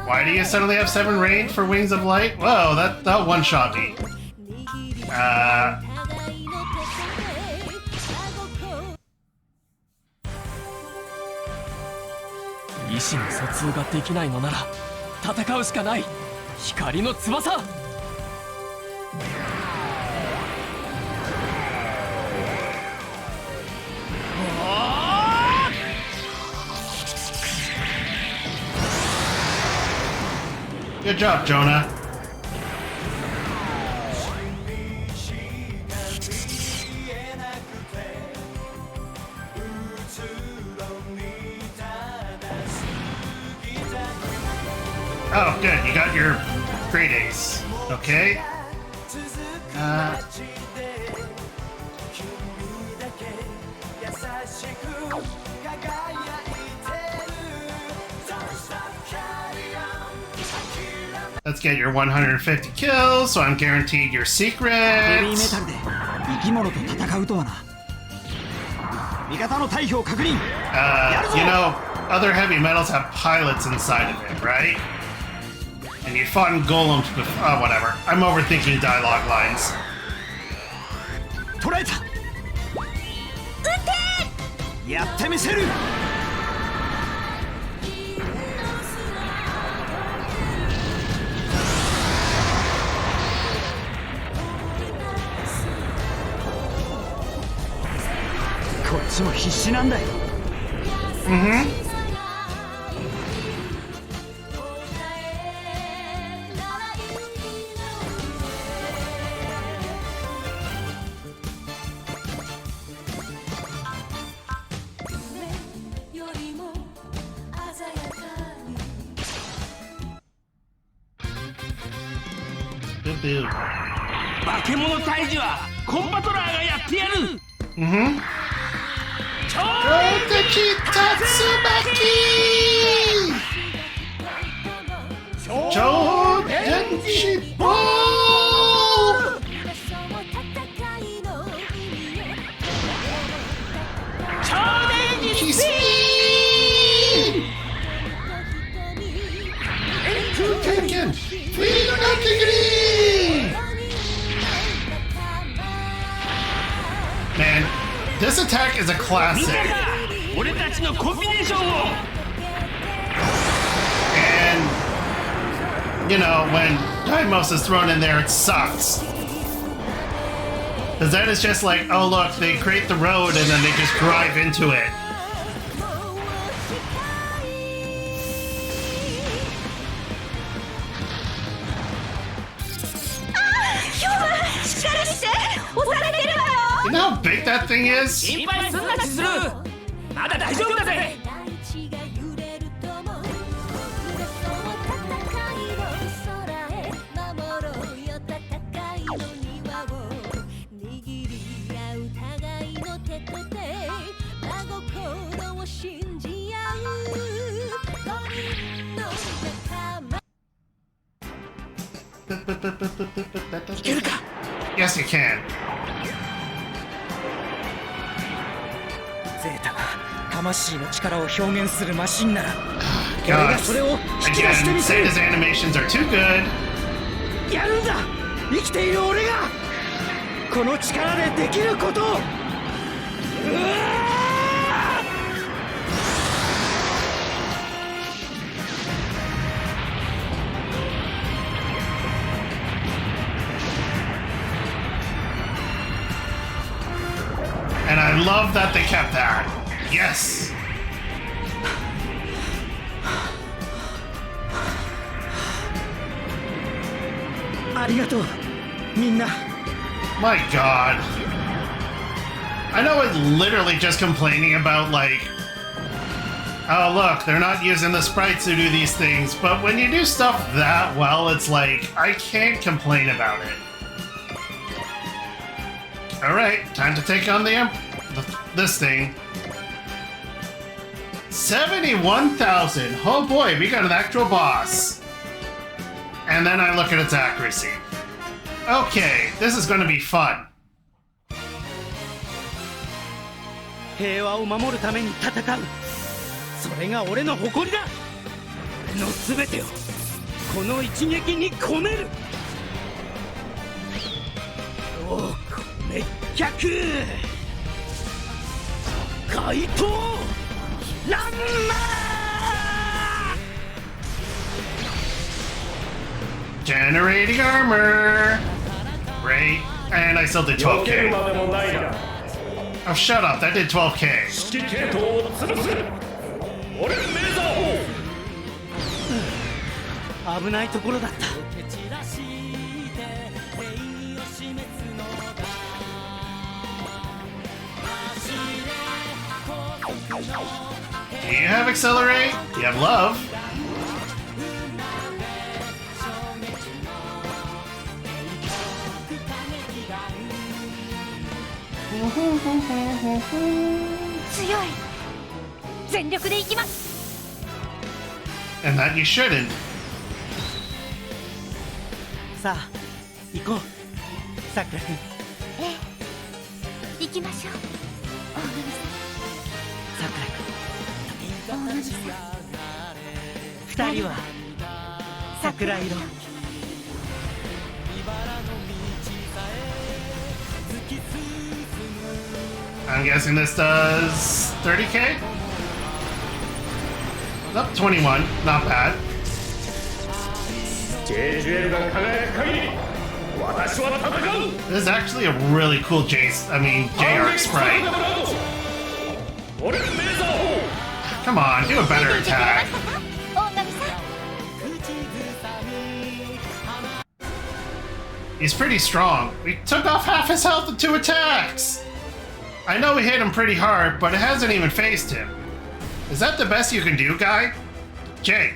Why do you suddenly have 7 range for Wings of Light? Whoa, that one-shot me. 意思の疎通ができないのなら戦うしかない。光の翼。Good job, Jonah. Oh, good. You got your great ace. Okay. Let's get your 150 kills, so I'm guaranteed your secret. You know, other heavy metals have pilots inside of it, right? And you fought in golems before. Oh, whatever. I'm overthinking dialogue lines. Mm-hmm. Boo. 化け物退治はコンパトラーがやってやる。Mm-hmm. 超敵竜巻超電子ボール超電気スピード Man, this attack is a classic. And, you know, when Deimos is thrown in there, it sucks. Because then it's just like, oh look, they create the road and then they just drive into it. You know how big that thing is? Yes, you can. ゼータが魂の力を表現するマシンなら、俺 God. がそれを引き出してみ Again, せる。 Zeta's animations are too good. やるんだ。生きている俺がこの力でできることを。And I love that they kept that. Yes. My God. I know it's literally just complaining about, like, oh, look, they're not using the sprites to do these things, but when you do stuff that well, it's like, I can't complain about it. Alright, time to take on this thing. 71,000. Oh boy, we got an actual boss. and then I look at its accuracy. Okay, this is going to be fun. 平和を守るために戦う。それが俺の誇りだ。俺の全てをこの一撃に込める。陽光滅却。怪盗ランマー。 Generating armor. Great, and I still did 12k. Oh, shut up! That did 12k. 危ないところだった。 Do you have accelerate? You have love. And that you shouldn't. さあ、行こう。さくら君。行きましょう。大神さくら君。大神さん。二人は桜色。 I'm guessing this does 30k? Up 21, not bad. This is actually a really cool J Ark sprite. Come on, do a better attack. He's pretty strong. We took off half his health in 2 attacks! I know we hit him pretty hard, but it hasn't even phased him. Is that the best you can do, guy? Jay.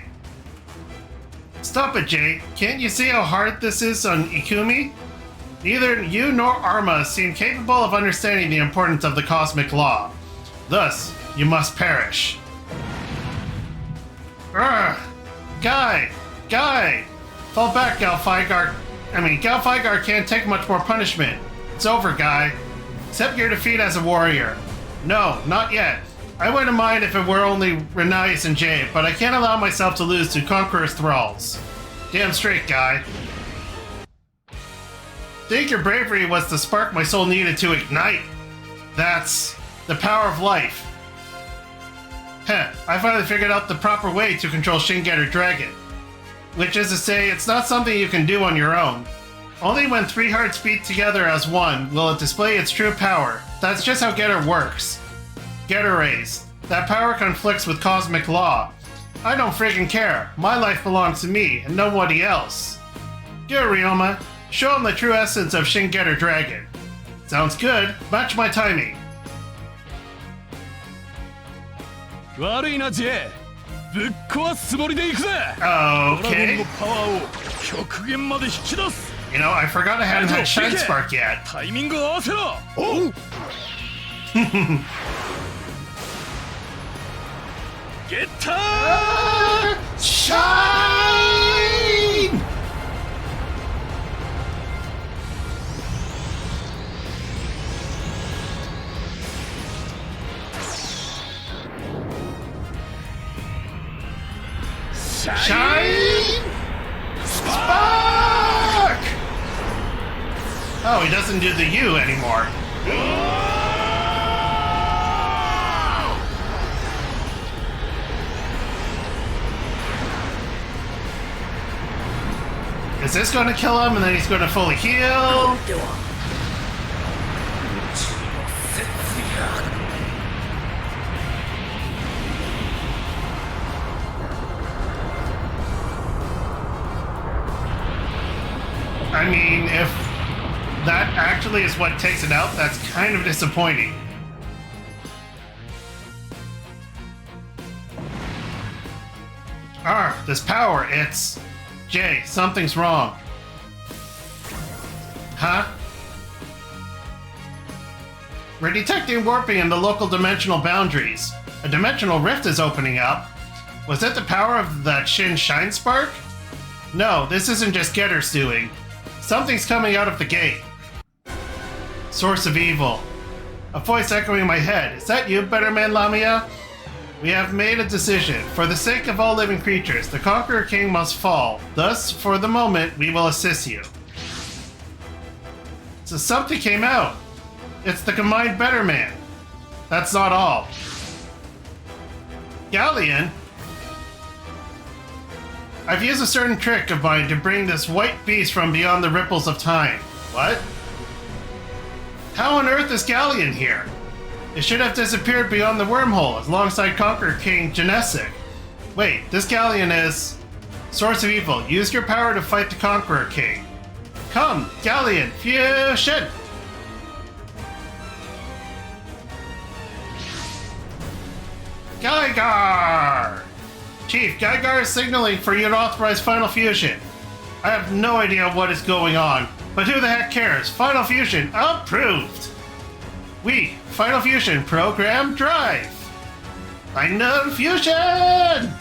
Stop it, Jay. Can't you see how hard this is on Ikumi? Neither you nor Arma seem capable of understanding the importance of the cosmic law. Thus, you must perish. Urgh! Guy! Fall back, Galfeigar. Galfeigar can't take much more punishment. It's over, Guy. Accept your defeat as a warrior. No, not yet. I wouldn't mind if it were only Renais and Jay, but I can't allow myself to lose to Conqueror's thralls. Damn straight, Guy. Think your bravery was the spark my soul needed to ignite. That's the power of life. Heh, I finally figured out the proper way to control Shin-Getter Dragon. Which is to say, it's not something you can do on your own. Only when 3 hearts beat together as one will it display its true power. That's just how Getter works. Getter rays. That power conflicts with cosmic law. I don't friggin' care. My life belongs to me and nobody else. Good, Ryoma. Show him the true essence of Shin-Getter Dragon. Sounds good. Match my timing. 悪いな、J。ぶっ壊すつもりで行くぜ。Okay. のパワーを極限まで引き出す。You know, I forgot I hadn't had Shine Spark yet. タイミング合わせろ。おう。ゲッター。Shine! Shine! Spark! Oh, he doesn't do the U anymore. Is this going to kill him and then he's going to fully heal? I mean, if that actually is what takes it out, that's kind of disappointing. This power, it's... Jay, something's wrong. Huh? We're detecting warping in the local dimensional boundaries. A dimensional rift is opening up. Was it the power of that Shin Shine Spark? No, this isn't just Getter's doing. Something's coming out of the gate. Source of evil. A voice echoing in my head. Is that you, Better Man Lamia? We have made a decision. For the sake of all living creatures, the Conqueror King must fall. Thus, for the moment, we will assist you. So something came out. It's the combined Better Man. That's not all. Galleon? I've used a certain trick of mine to bring this white beast from beyond the ripples of time. What? How on earth is Galleon here? It should have disappeared beyond the wormhole alongside Conqueror King Genesic. Wait, this Galleon is... Source of evil, use your power to fight the Conqueror King. Come, Galleon, fusion! Gygar! Chief, Gygar is signaling for you to authorize Final Fusion. I have no idea what is going on, but who the heck cares? Final Fusion approved! We, Final Fusion, program drive! Final Fusion!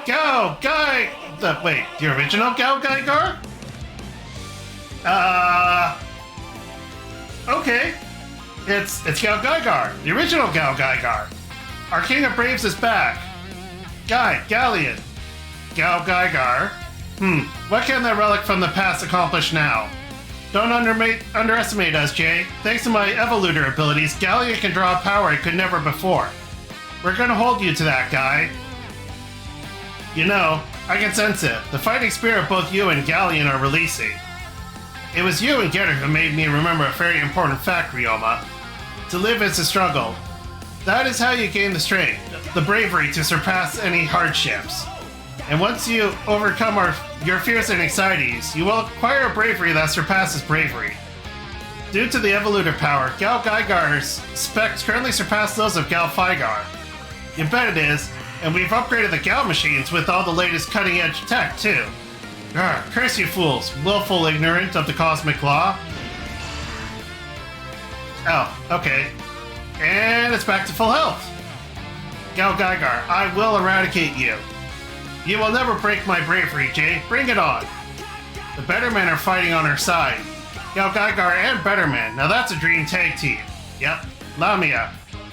Go, Guy! Wait, the original Gao Gygar? Okay. It's Gao Gygar, the original Gao Gygar. Our King of Braves is back. Galleon. Gao Gygar. What can that relic from the past accomplish now? Don't underestimate us, Jay. Thanks to my Evoluter abilities, Galleon can draw power it could never before. We're gonna hold you to that, Guy. You know, I can sense it. The fighting spirit of both you and Galleon are releasing. It was you and Getter who made me remember a very important fact, Ryoma. To live is to struggle. That is how you gain the strength, the bravery to surpass any hardships. And once you overcome your fears and anxieties, you will acquire a bravery that surpasses bravery. Due to the Evoluter power, Gao Gygar's specs currently surpass those of Gao Fygar. You bet it is, and we've upgraded the Gao machines with all the latest cutting-edge tech, too. Curse you fools, willful ignorant of the cosmic law. Oh, okay. And it's back to full health. Gao Gygar, I will eradicate you. You will never break my bravery, Jay. Bring it on. The Better Men are fighting on our side. Gao Gygar and Better Man. Now that's a dream tag team. Yep. Lamia.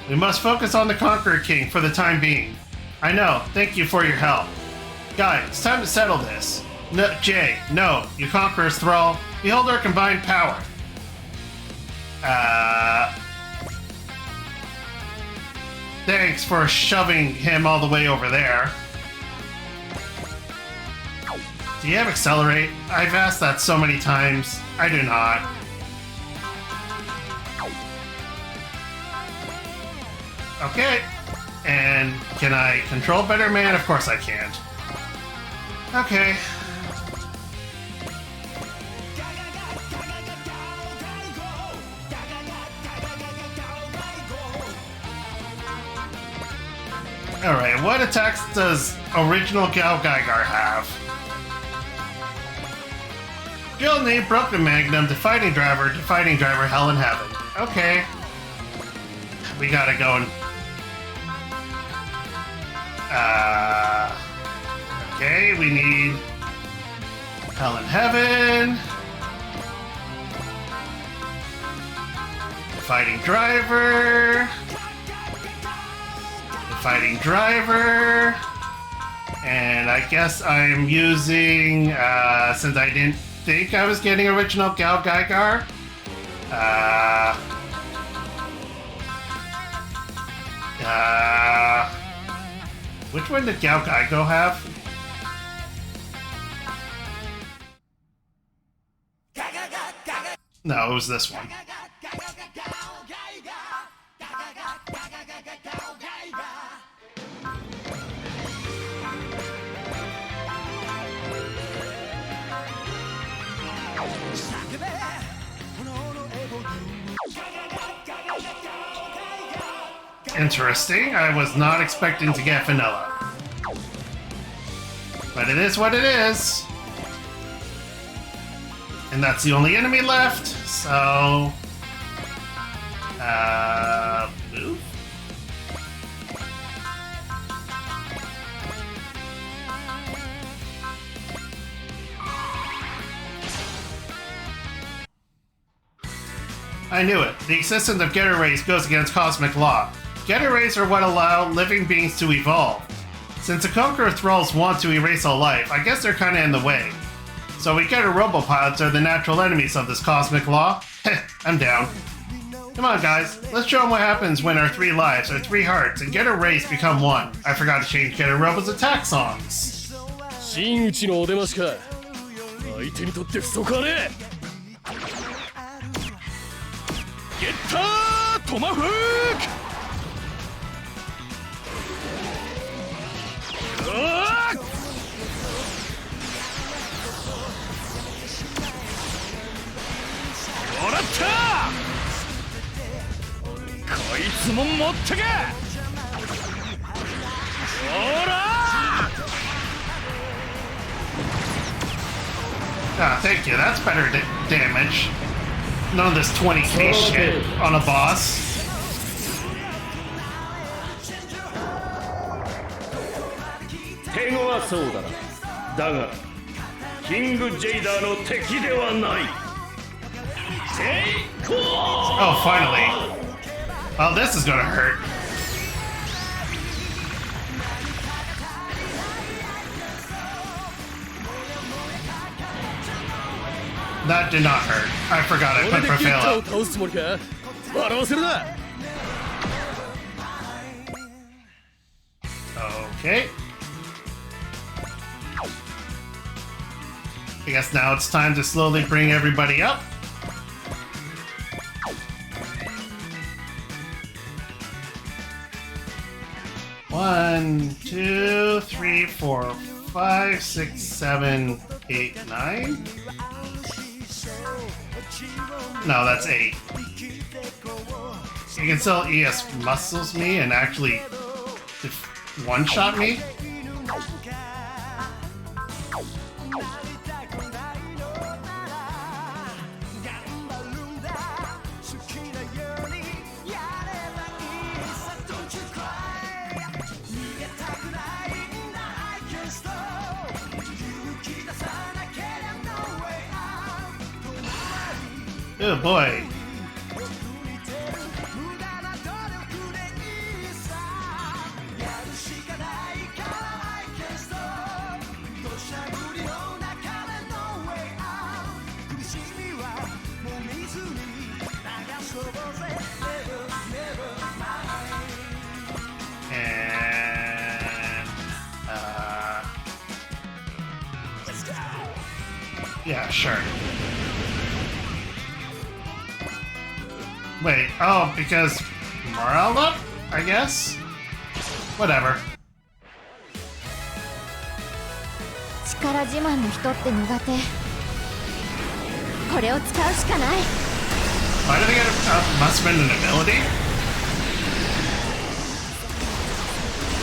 We must focus on the Conqueror King for the time being. I know. Thank you for your help. Guys, it's time to settle this. No, Jay, no. You Conqueror's Thrall. Behold our combined power. Thanks for shoving him all the way over there. Do you have Accelerate? I've asked that so many times. I do not. Okay. And can I control Better Man? Of course I can't. Okay. Alright, what attacks does original Gao Gygar have? Drill Knee, Broken Magnum, Defining Driver, Hell in Heaven. Okay. We gotta go and... Okay, we need... Hell in Heaven. Defining Driver. Fighting Driver, and I guess I'm using, since I didn't think I was getting original Gao Gygar, which one did Gao Gygo have? No, it was this one. Interesting. I was not expecting to get vanilla. But it is what it is. And that's the only enemy left, so... move? I knew it. The existence of Getter Rays goes against cosmic law. Getter Rays are what allow living beings to evolve. Since the Conqueror Thralls want to erase all life, I guess they're kinda in the way. So we Getter Robopilots are the natural enemies of this cosmic law? Heh, I'm down. Come on guys, let's show them what happens when our 3 lives, our 3 hearts, and Getter Rays become 1. I forgot to change Getter Robo's attack songs. 真打ちのお出ましか。相手にとって不足はねえ。ゲッタートマフーク。もらった。こいつも持ってけ。ほら。Ah, thank you. That's better damage. None of this 20k shit on a boss. 手ごわそうだな。だが、キング・ジェイダーの敵ではない。成功! Oh, finally. Oh, this is gonna hurt. That did not hurt. I forgot I put Prevail up. Okay. I guess now it's time to slowly bring everybody up. One, 2, 3, 4, 5, 6, 7, 8, 9. No, that's 8. You can still ES muscles me and actually one-shot me? Oh boy. And yeah, sure. Wait, oh, because morale up, I guess? Whatever. 力自慢の人って苦手。これを使うしかない。Why do they get a must spend an ability?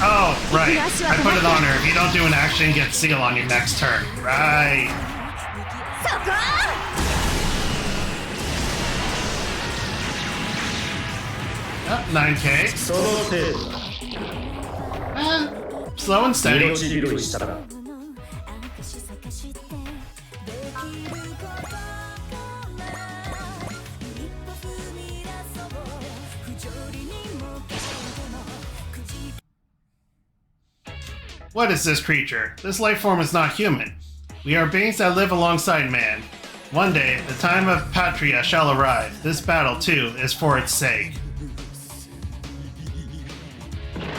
Oh, right. I put it on her. If you don't do an action, get seal on your next turn. Right. そこ9k. Slow and steady. What is this creature? This life form is not human. We are beings that live alongside man. One day, the time of Patria shall arrive. This battle, too, is for its sake.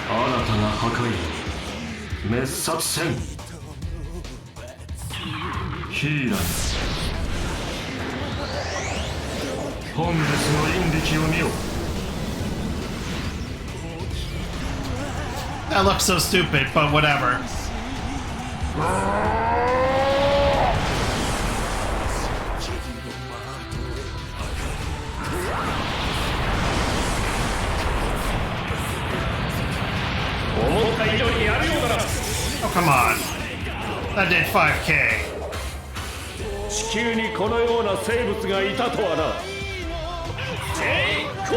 新たな破壊滅殺戦ヒーラー本日の引力を見よ That looks so stupid, but whatever. Oh, come on. That did 5k. 地球にこのような生物がいたとはな。成功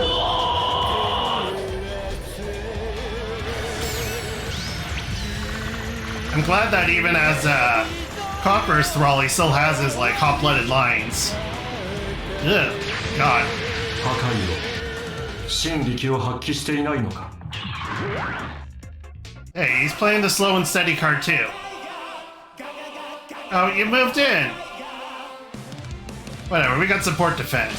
I'm glad that even as Conqueror's Thrall, he still has his like hot-blooded lines. Ugh, God. 破壊を真力を発揮していないのか。 Hey, he's playing the slow and steady card too. Oh, you moved in. Whatever, we got support defend.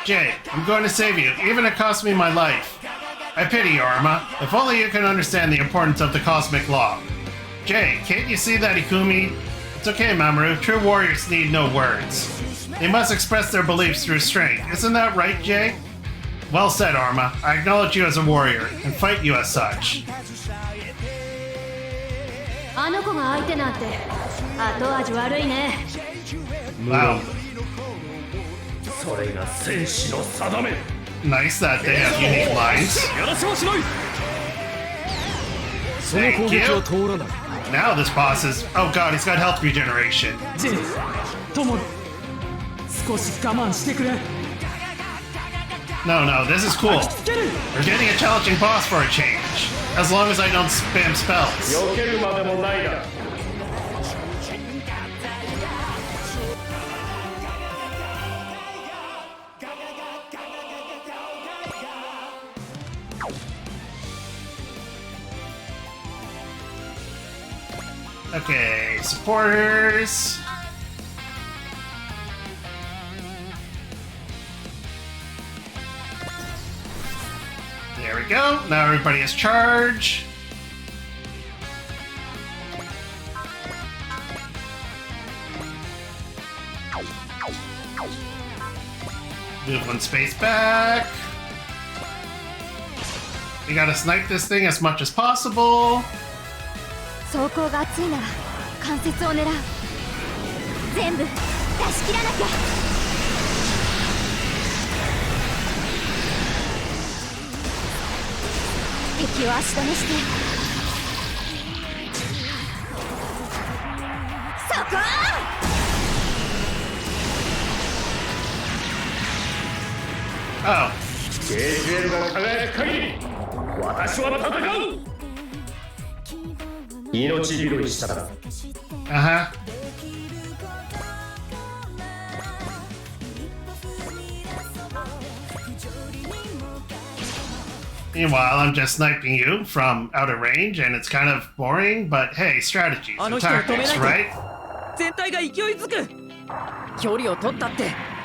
Jay, I'm going to save you, even if it costs me my life. I pity you, Arma. If only you can understand the importance of the cosmic law. Jay, can't you see that, Ikumi? It's okay, Mamoru. True warriors need no words. They must express their beliefs through strength. Isn't that right, Jay? Well said, Arma. I acknowledge you as a warrior and fight you as such. あの子が相手なんて後味悪いね。 Wow. それが戦士の定め。 Nice that they have unique lines. やらせはしない。その攻撃は通らない。 Now this boss is... Oh god, he's got health regeneration. ジェイ、トモロ、少し我慢してくれ。 No, no, this is cool. We're getting a challenging boss for a change. As long as I don't spam spells. 避けるまでもないだ。 Okay, supporters. There we go. Now everybody has charge. Move one space back. We gotta snipe this thing as much as possible. 走行が熱いなら関節を狙う。全部出し切らなきゃ。敵を足止めしてそこ。 Oh. ジェルが輝く限り私は戦う。命拾いしたら。Uh-huh. Meanwhile, I'm just sniping you from out of range, and it's kind of boring, but hey, strategies and tactics, right? 全体が勢いづく。距離を取ったって。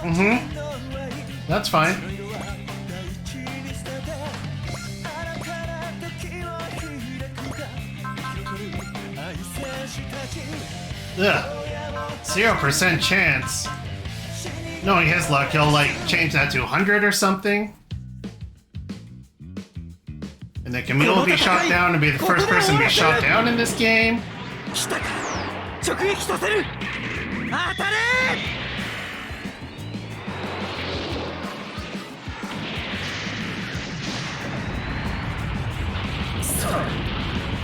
Mm-hmm. That's fine. Ugh. 0% chance. Knowing his luck, he'll like change that to 100 or something. And then Camille will be shot down and be the first person to be shot down in this game. 来たか。直撃させる。当たれ。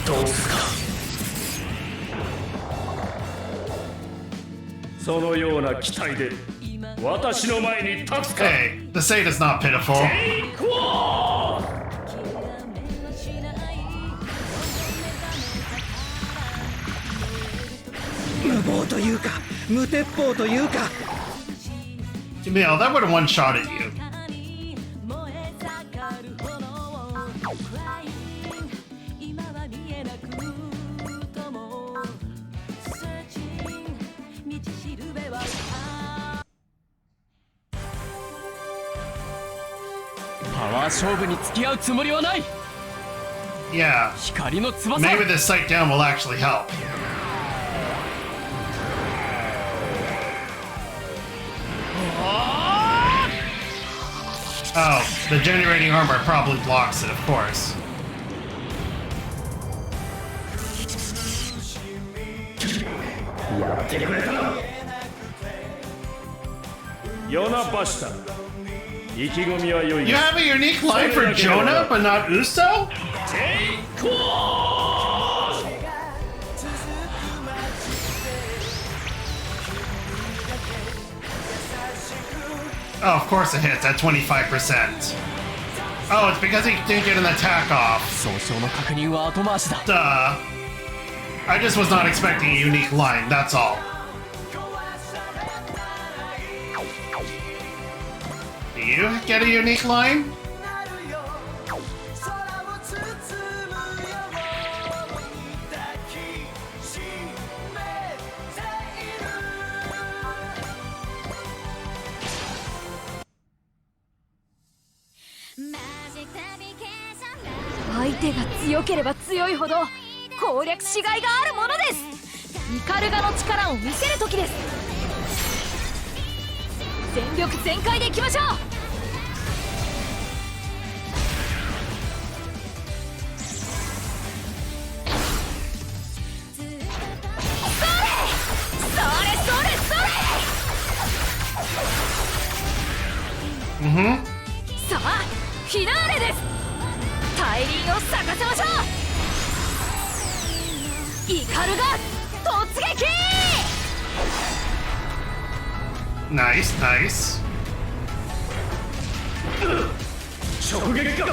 どうすか。そのような期待で私の前に立つか。 Hey, the Sate is not pitiful. 無謀というか無鉄砲というか。 Camille, that would have one-shotted you. Yeah, maybe this sight down will actually help. Oh, the generating armor probably blocks it, of course. やってくれたな。ヨナバシタ、意気込みは良い。 You have a unique line for Jonah, but not Uso? Oh, of course it hits at 25%. Oh, it's because he didn't get an attack off. Duh. I just was not expecting a unique line, that's all. Do you get a unique line? Mm-hmm. さあ、フィナーレです。大輪を咲かせましょう。イカルが突撃。Nice, nice. 直撃か。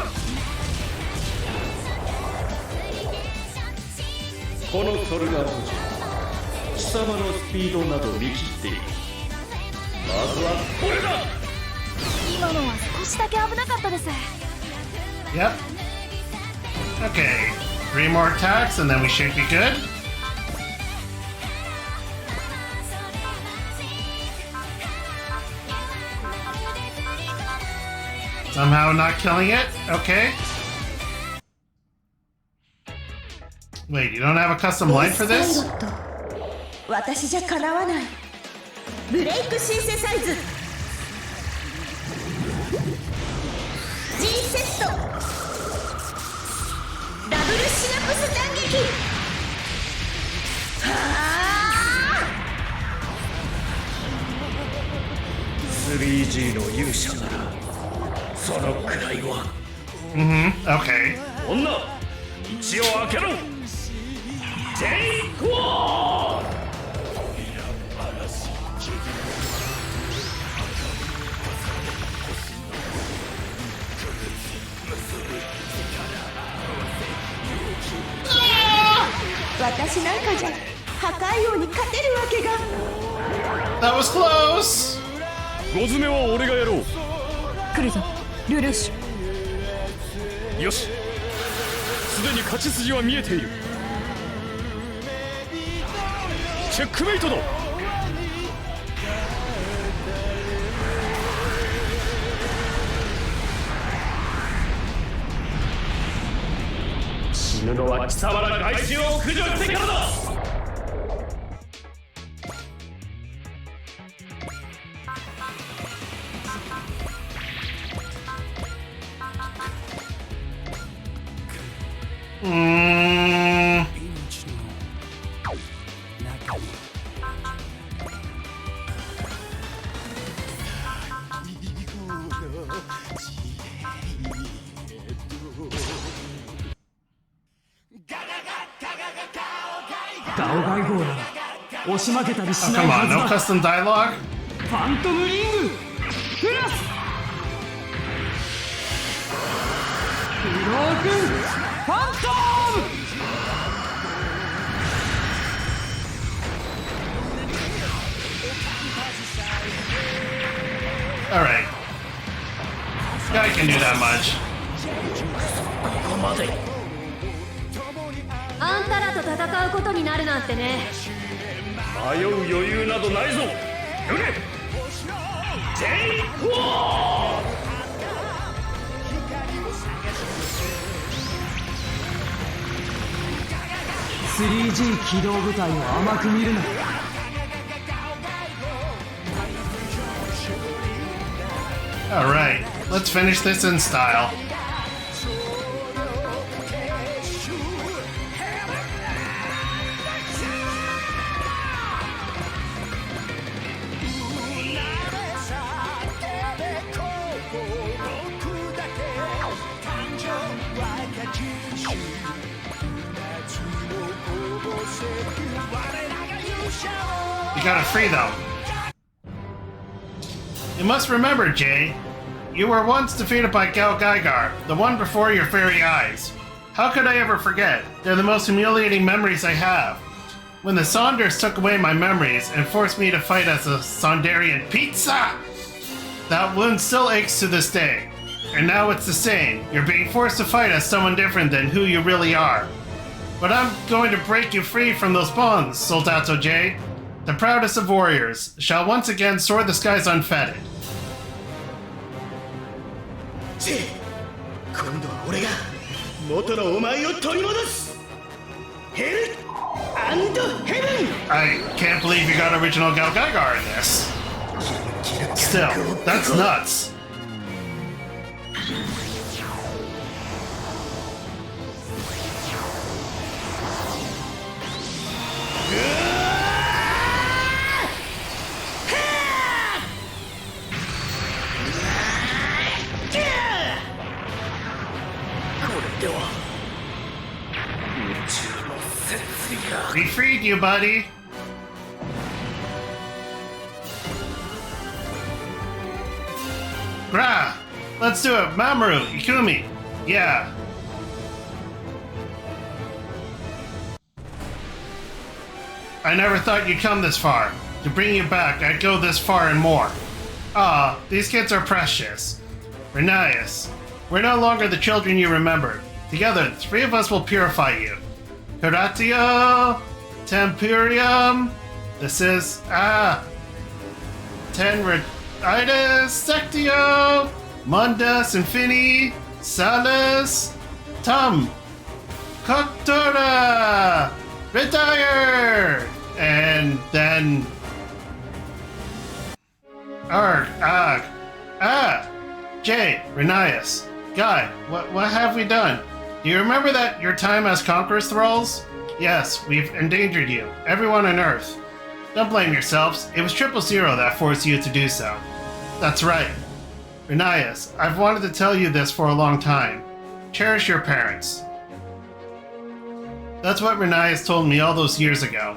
このソルガー王子、貴様のスピードなど見切っている。まずはこれだ。今のは少しだけ危なかったです。 Yep. Okay. 3 more attacks and then we should be good. Somehow not killing it? Okay. Wait, you don't have a custom line for this? 私じゃかなわない。ブレイクシンセサイズ G セットダブルシナプス弾撃。はあ 3G の勇者ならそのくらいは。Mm-hmm. Okay. 女、道を開けろ。ジェイクォー。私なんかじゃ破壊王に勝てるわけが。 That was close! 5詰めは俺がやろう。来るぞ、ルルーシュ。よし、すでに勝ち筋は見えている。チェックメイトだ。死ぬのは貴様ら外人を駆除してからだ。ガオガイ号なら押し負けたりし Oh, ない come は on, ず no だ。 custom dialogue? ファントムリングプラスブロークンファントム。 Alright. Guy can do that much. ここまで。あんたらと戦うことになるなんてね。迷う余裕などないぞ。ルネ、ジェイクォー。 3G 機動部隊を甘く見るな。 Alright, let's finish this in style. You gotta free them. You must remember, Jay. You were once defeated by Geigar, the one before your very eyes. How could I ever forget? They're the most humiliating memories I have. When the Saunders took away my memories and forced me to fight as a Saundarian pizza, that wound still aches to this day. And now it's the same. You're being forced to fight as someone different than who you really are. But I'm going to break you free from those bonds, Soldato J. The proudest of warriors shall once again soar the skies unfettered. ジェイ、今度は俺が元のお前を取り戻す。ヘル&ヘブン。 I can't believe you got original Geigar in this. Still, that's nuts. We freed you, buddy. Grah! Let's do it. Mamoru, Ikumi. Yeah. I never thought you'd come this far. To bring you back, I'd go this far and more. Ah, these kids are precious. Renias, we're no longer the children you remembered. Together, the three of us will purify you. Curatio, Tempurium, this is, Tenriditis, Sectio, Mundus, Infini, Salus, Tum, Coctora, Retire, and then Ark, Jay, Renias, Guy, what have we done? Do you remember that your time as Conqueror's Thralls? Yes, we've endangered you, everyone on Earth. Don't blame yourselves, it was 000 that forced you to do so. That's right. Renias, I've wanted to tell you this for a long time. Cherish your parents. That's what Renias told me all those years ago.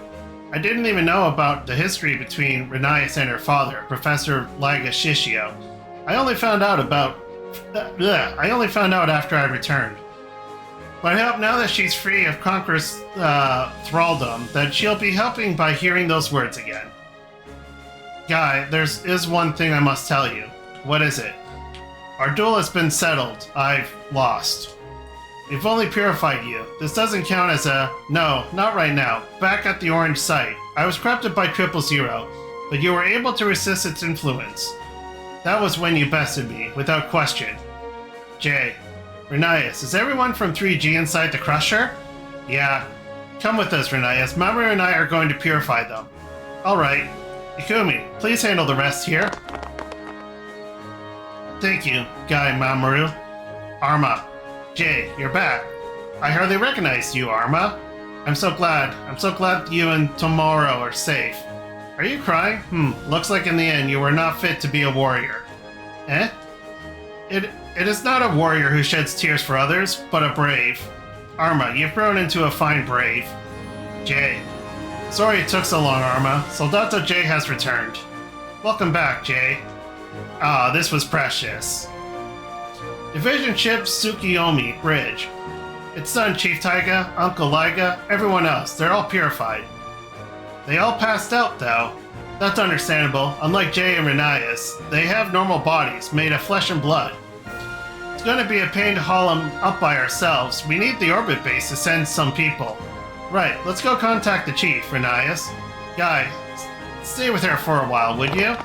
I didn't even know about the history between Renias and her father, Professor Liga Shishio. I only found out after I returned. But I hope now that she's free of Conqueror's thraldom, that she'll be helping by hearing those words again. Guy, there is one thing I must tell you. What is it? Our duel has been settled. I've lost. We've only purified you. This doesn't count as a... No, not right now. Back at the orange site. I was corrupted by 000, but you were able to resist its influence. That was when you bested me, without question. Jay. Renias, is everyone from 3G inside the Crusher? Yeah. Come with us, Renias. Mamoru and I are going to purify them. Alright. Ikumi, please handle the rest here. Thank you, Guy Mamoru. Arma. Jay, you're back. I hardly recognized you, Arma. I'm so glad you and Tomoro are safe. Are you crying? Looks like in the end you were not fit to be a warrior. Eh? It is not a warrior who sheds tears for others, but a brave. Arma, you've grown into a fine brave. Jay. Sorry it took so long, Arma. Soldato J has returned. Welcome back, Jay. Ah, this was precious. Division Ship Tsukiyomi Bridge. It's done, Chief Taiga, Uncle Liga, everyone else. They're all purified. They all passed out, though. That's understandable. Unlike Jay and Renias, they have normal bodies, made of flesh and blood. It's going to be a pain to haul them up by ourselves. We need the orbit base to send some people. Right, let's go contact the chief, Renias. Guy, stay with her for a while, would you?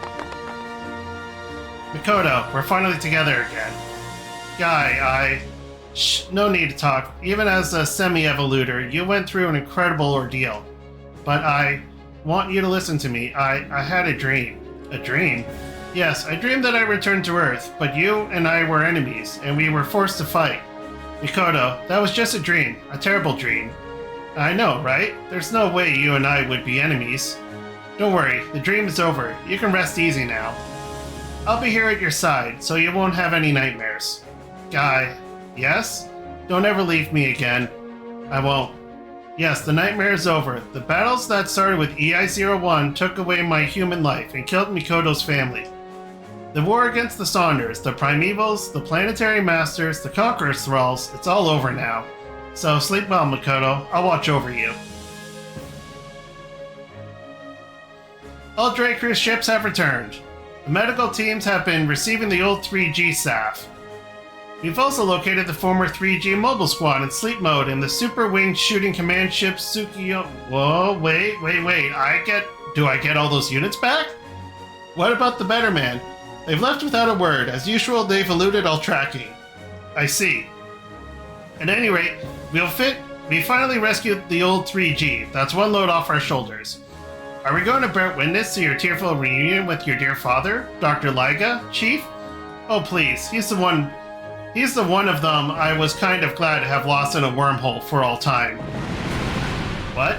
Mikoto, we're finally together again. Guy, Shh, no need to talk. Even as a semi-evoluter, you went through an incredible ordeal. But I want you to listen to me. I had a dream. A dream? Yes, I dreamed that I returned to Earth, but you and I were enemies, and we were forced to fight. Mikoto, that was just a dream. A terrible dream. I know, right? There's no way you and I would be enemies. Don't worry, the dream is over. You can rest easy now. I'll be here at your side, so you won't have any nightmares. Guy, yes? Don't ever leave me again. I won't. Yes, the nightmare is over. The battles that started with EI-01 took away my human life and killed Mikoto's family. The war against the Saunders, the Primevals, the Planetary Masters, the Conqueror's Thralls, it's all over now. So sleep well, Mikoto. I'll watch over you. All J Crew ships have returned. The medical teams have been receiving the old 3G staff. We've also located the former 3G mobile squad in sleep mode in the super winged shooting command ship Tsukiyo. Whoa, wait. Do I get all those units back? What about the Better Man? They've left without a word. As usual, they've eluded all tracking. I see. At any rate, we finally rescued the old 3G. That's one load off our shoulders. Are we going to bear witness to your tearful reunion with your dear father, Dr. Liga, Chief? Oh please, he's the one of them I was kind of glad to have lost in a wormhole for all time. What?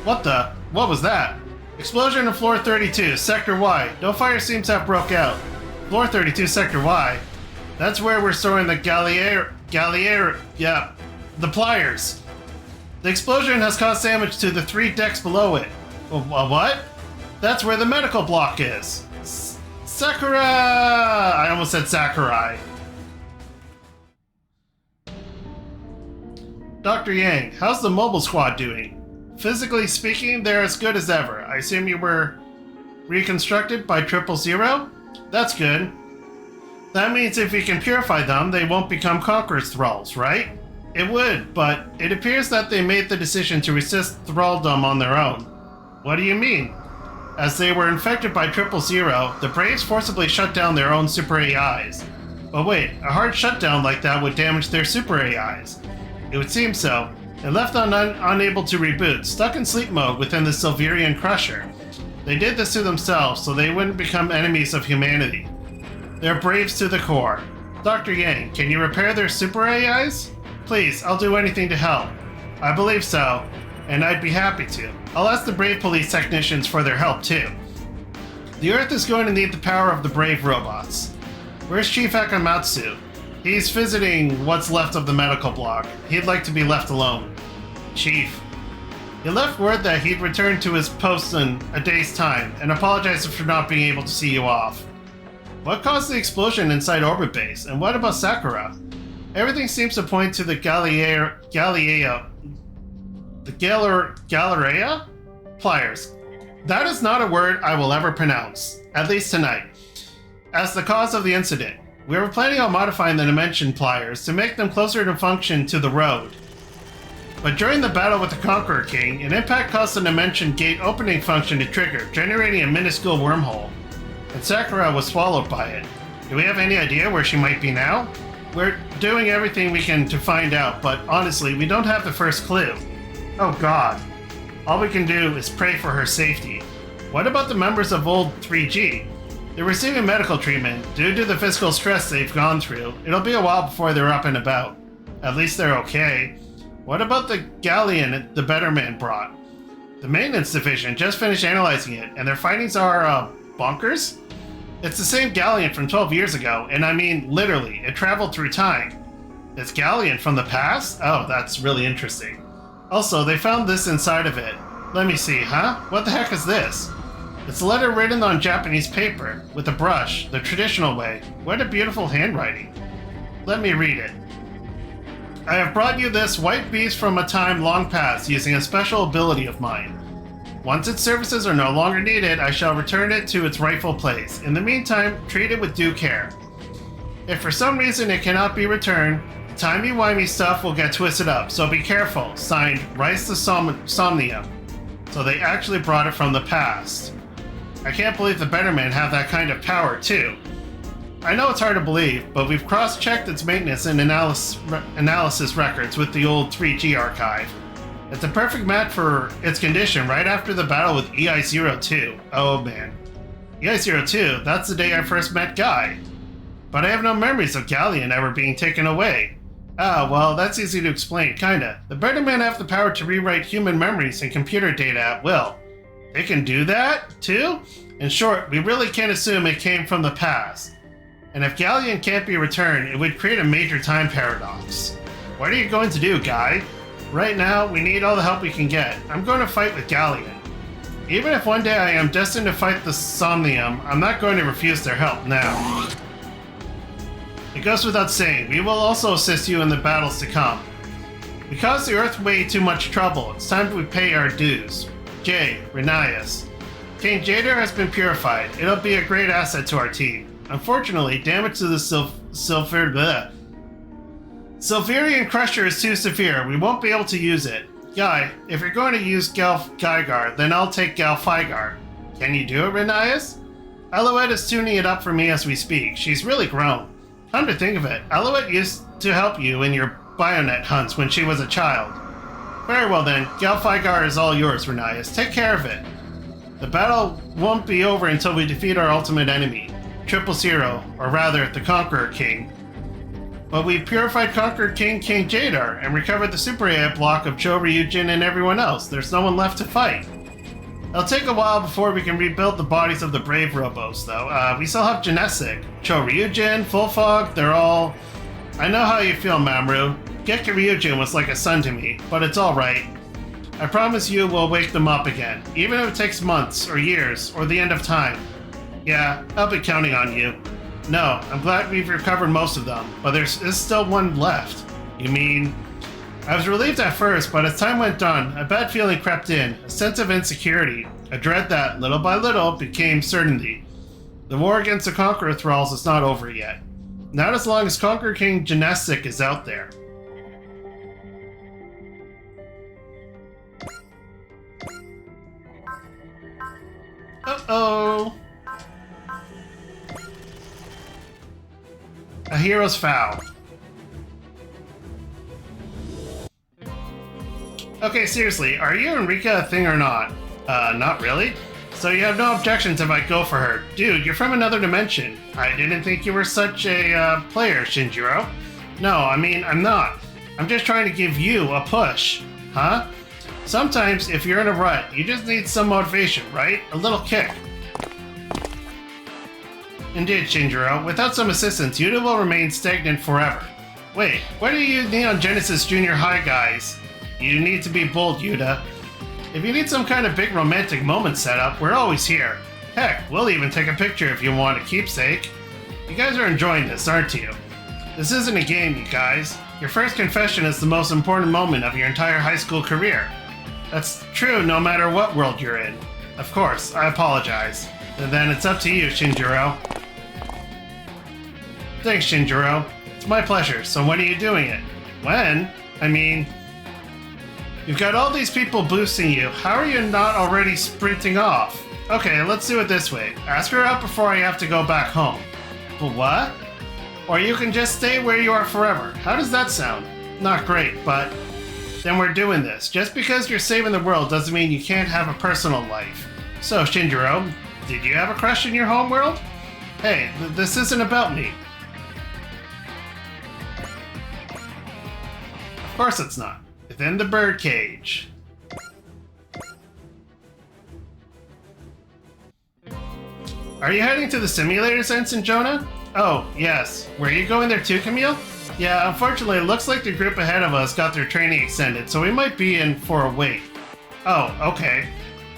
What was that? Explosion on floor 32, Sector Y. No fire seems to have broke out. Floor 32, Sector Y. That's where we're storing the the pliers. The explosion has caused damage to the 3 decks below it. What? That's where the medical block is. Sakura! I almost said Sakurai. Dr. Yang, how's the mobile squad doing? Physically speaking, they're as good as ever. I assume you were reconstructed by 000? That's good. That means if we can purify them, they won't become Conqueror's Thralls, right? It would, but it appears that they made the decision to resist thralldom on their own. What do you mean? As they were infected by 000, the Braves forcibly shut down their own super AIs. But wait, a hard shutdown like that would damage their super AIs. It would seem so. And left unable to reboot, stuck in sleep mode within the Goldeon Crusher. They did this to themselves so they wouldn't become enemies of humanity. They're Braves to the core. Dr. Yang, can you repair their super AIs? Please, I'll do anything to help. I believe so, and I'd be happy to. I'll ask the Brave Police technicians for their help too. The Earth is going to need the power of the Brave robots. Where's Chief Akamatsu? He's visiting what's left of the medical block. He'd like to be left alone. Chief. He left word that he'd return to his post in a day's time and apologized for not being able to see you off. What caused the explosion inside Orbit Base, and what about Sakura? Everything seems to point to the Galilea pliers. That is not a word I will ever pronounce, at least tonight. As the cause of the incident, we were planning on modifying the dimension pliers to make them closer to function to the road. But during the battle with the Conqueror King, an impact caused the dimension gate opening function to trigger, generating a minuscule wormhole. And Sakura was swallowed by it. Do we have any idea where she might be now? We're doing everything we can to find out, but honestly, we don't have the first clue. Oh god. All we can do is pray for her safety. What about the members of Old 3G? They're receiving medical treatment. Due to the physical stress they've gone through, it'll be a while before they're up and about. At least they're okay. What about the galleon the Better Man brought? The maintenance division just finished analyzing it, and their findings are, bonkers? It's the same galleon from 12 years ago, and I mean literally, it traveled through time. It's galleon from the past? Oh, that's really interesting. Also, they found this inside of it. Let me see, huh? What the heck is this? It's a letter written on Japanese paper, with a brush, the traditional way. What a beautiful handwriting. Let me read it. I have brought you this white beast from a time long past using a special ability of mine. Once its services are no longer needed, I shall return it to its rightful place. In the meantime, treat it with due care. If for some reason it cannot be returned, the timey-wimey stuff will get twisted up, so be careful. Signed, Rice the Somnium. So they actually brought it from the past. I can't believe the Better Man have that kind of power, too. I know it's hard to believe, but we've cross-checked its maintenance and analysis records with the old 3G archive. It's a perfect match for its condition right after the battle with EI-02. Oh man. EI-02, that's the day I first met Guy. But I have no memories of Galleon ever being taken away. Ah, well, that's easy to explain, kinda. The Better Men have the power to rewrite human memories and computer data at will. They can do that, too? In short, we really can't assume it came from the past. And if Galleon can't be returned, it would create a major time paradox. What are you going to do, guy? Right now, we need all the help we can get. I'm going to fight with Galleon. Even if one day I am destined to fight the Somnium, I'm not going to refuse their help now. It goes without saying, we will also assist you in the battles to come. We caused the Earth way too much trouble. It's time to pay our dues. J. Renias. King J Ark has been purified. It'll be a great asset to our team. Unfortunately, damage to the Silverian Crusher is too severe. We won't be able to use it. Guy, if you're going to use Gygar, then I'll take Galfigar. Can you do it, Renias? Alouette is tuning it up for me as we speak. She's really grown. Come to think of it, Alouette used to help you in your Bionet hunts when she was a child. Very well then, Galfigar is all yours, Renias. Take care of it. The battle won't be over until we defeat our ultimate enemy, 000, or rather, the Conqueror King. But we purified Conqueror King J Ark and recovered the Super AI block of Cho Ryujin and everyone else. There's no one left to fight. It'll take a while before we can rebuild the bodies of the brave robos, though. We still have Genestic. Cho Ryujin, Full Fog, they're all... I know how you feel, Mamoru. Gekka Ryujin was like a son to me, but it's alright. I promise you we'll wake them up again, even if it takes months, or years, or the end of time. Yeah, I'll be counting on you. No, I'm glad we've recovered most of them, but there's still one left. You mean... I was relieved at first, but as time went on, a bad feeling crept in, a sense of insecurity, a dread that, little by little, became certainty. The war against the Conqueror Thralls is not over yet. Not as long as Conqueror King Genestic is out there. Uh-oh! A hero's foul. Okay, seriously, are you Enrica a thing or not? Not really? So you have no objections if I go for her. Dude, you're from another dimension. I didn't think you were such a, player, Shinjiro. No, I mean, I'm not. I'm just trying to give you a push. Huh? Sometimes, if you're in a rut, you just need some motivation, right? A little kick. Indeed, Shinjiro. Without some assistance, Yuta will remain stagnant forever. Wait, what do you Neon Genesis Junior High guys? You need to be bold, Yuta. If you need some kind of big romantic moment set up, we're always here. Heck, we'll even take a picture if you want a keepsake. You guys are enjoying this, aren't you? This isn't a game, you guys. Your first confession is the most important moment of your entire high school career. That's true no matter what world you're in. Of course, I apologize. And then it's up to you, Shinjiro. Thanks, Shinjiro. It's my pleasure, so when are you doing it? When? I mean... You've got all these people boosting you. How are you not already sprinting off? Okay, let's do it this way. Ask her out before I have to go back home. But what? Or you can just stay where you are forever. How does that sound? Not great, but... Then we're doing this. Just because you're saving the world doesn't mean you can't have a personal life. So, Shinjiro, did you have a crush in your home world? Hey, this isn't about me. Of course it's not. Within the birdcage. Are you heading to the simulator sense in Jonah? Oh, yes. Were you going there too, Camille? Yeah, unfortunately, it looks like the group ahead of us got their training extended, so we might be in for a wait. Oh, okay.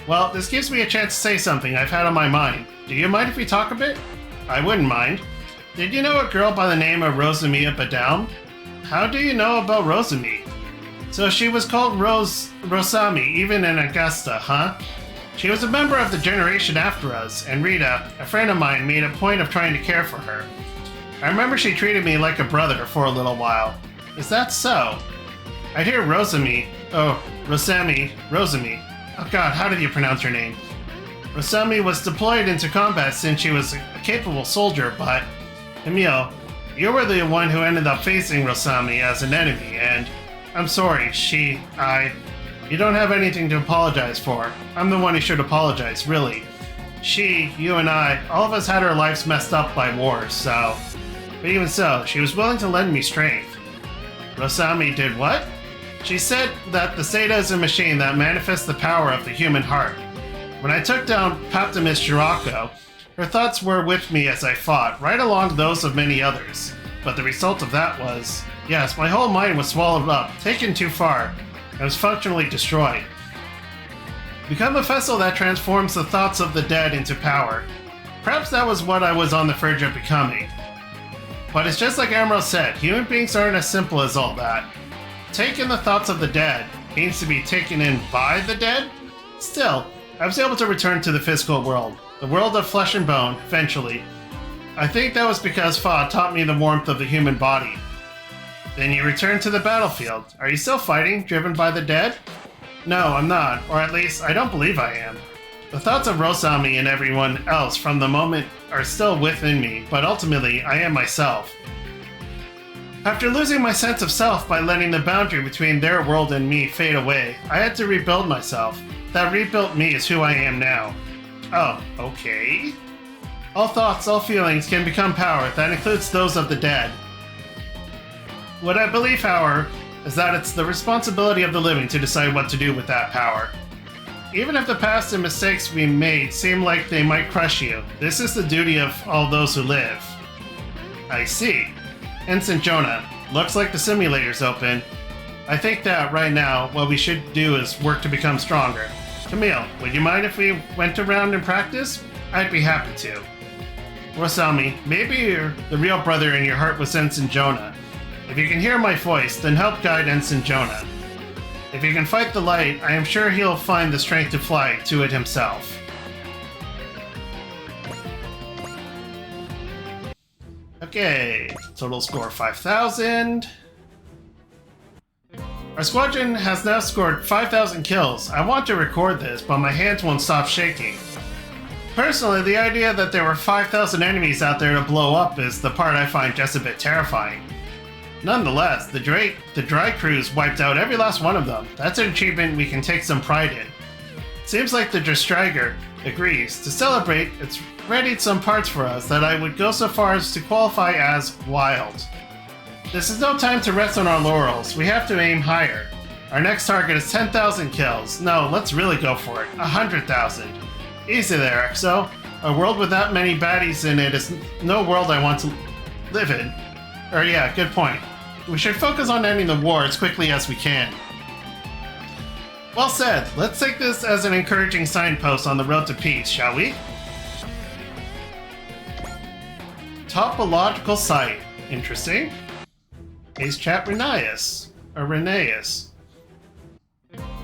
Well, this gives me a chance to say something I've had on my mind. Do you mind if we talk a bit? I wouldn't mind. Did you know a girl by the name of Rosamia Badalm? How do you know about Rosami? So she was called Rosami, even in Augusta, huh? She was a member of the generation after us, and Rita, a friend of mine, made a point of trying to care for her. I remember she treated me like a brother for a little while. Is that so? I'd hear Rosami. Oh, Rosami. Oh god, how did you pronounce her name? Rosami was deployed into combat since she was a capable soldier, but... Emil, you were the one who ended up facing Rosami as an enemy, and... I'm sorry, you don't have anything to apologize for. I'm the one who should apologize, really. You and I, all of us had our lives messed up by wars, so... But even so, she was willing to lend me strength. Rosami did what? She said that the Seda is a machine that manifests the power of the human heart. When I took down Paptimus Shirako, her thoughts were with me as I fought, right along those of many others. But the result of that was... Yes, my whole mind was swallowed up, taken too far. I was functionally destroyed. Become a vessel that transforms the thoughts of the dead into power. Perhaps that was what I was on the verge of becoming. But it's just like Emerald said, human beings aren't as simple as all that. Taking the thoughts of the dead means to be taken in by the dead? Still, I was able to return to the physical world, the world of flesh and bone, eventually. I think that was because Fa taught me the warmth of the human body. Then you return to the battlefield. Are you still fighting, driven by the dead? No, I'm not, or at least I don't believe I am. The thoughts of Rosami and everyone else from the moment are still within me, but ultimately I am myself. After losing my sense of self by letting the boundary between their world and me fade away, I had to rebuild myself. That rebuilt me is who I am now. Oh, okay. All thoughts, all feelings can become power. That includes those of the dead. What I believe, however, is that it's the responsibility of the living to decide what to do with that power. Even if the past and mistakes we made seem like they might crush you, this is the duty of all those who live. I see. Ensign Jonah, looks like the simulator's open. I think that, right now, what we should do is work to become stronger. Camille, would you mind if we went around and practice? I'd be happy to. Rosami, maybe you're the real brother in your heart with Ensign Jonah. If you can hear my voice, then help guide Ensign Jonah. If you can fight the light, I am sure he'll find the strength to fly to it himself. Okay, total score 5,000. Our squadron has now scored 5,000 kills. I want to record this, but my hands won't stop shaking. Personally, the idea that there were 5,000 enemies out there to blow up is the part I find just a bit terrifying. Nonetheless, the dry crews wiped out every last one of them. That's an achievement we can take some pride in. Seems like the Drastriger agrees. To celebrate, it's readied some parts for us that I would go so far as to qualify as wild. This is no time to rest on our laurels. We have to aim higher. Our next target is 10,000 kills. No, let's really go for it. 100,000. Easy there, Exo. A world with that many baddies in it is no world I want to live in. Or yeah, good point. We should focus on ending the war as quickly as we can. Well said. Let's take this as an encouraging signpost on the road to peace, shall we? Topological site. Interesting. Ace chat Rheneas. Or Rheneas.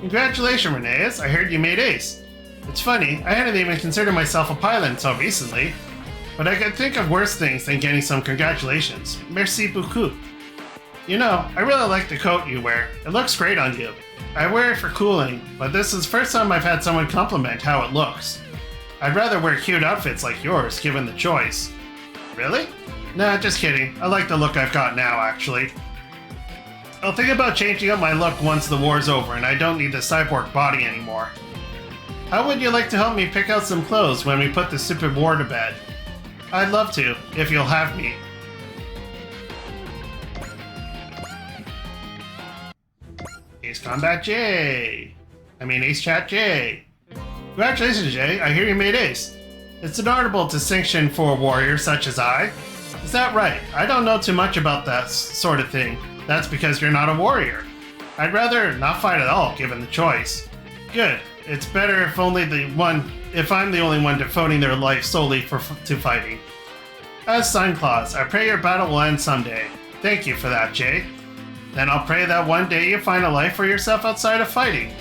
Congratulations, Rheneas. I heard you made ace. It's funny, I hadn't even considered myself a pilot until recently. But I could think of worse things than getting some congratulations. Merci beaucoup. You know, I really like the coat you wear. It looks great on you. I wear it for cooling, but this is the first time I've had someone compliment how it looks. I'd rather wear cute outfits like yours, given the choice. Really? Nah, just kidding. I like the look I've got now, actually. I'll think about changing up my look once the war's over and I don't need the cyborg body anymore. How would you like to help me pick out some clothes when we put this stupid war to bed? I'd love to, if you'll have me. Ace Combat J. Ace Chat J. Congratulations, Jay. I hear you made ace. It's an honorable distinction for a warrior such as I. Is that right? I don't know too much about that sort of thing. That's because you're not a warrior. I'd rather not fight at all, given the choice. Good. It's better if I'm the only one devoting their life solely to fighting. As signed clause, I pray your battle will end someday. Thank you for that, Jay. Then I'll pray that one day you find a life for yourself outside of fighting.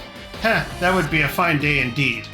Heh, that would be a fine day indeed.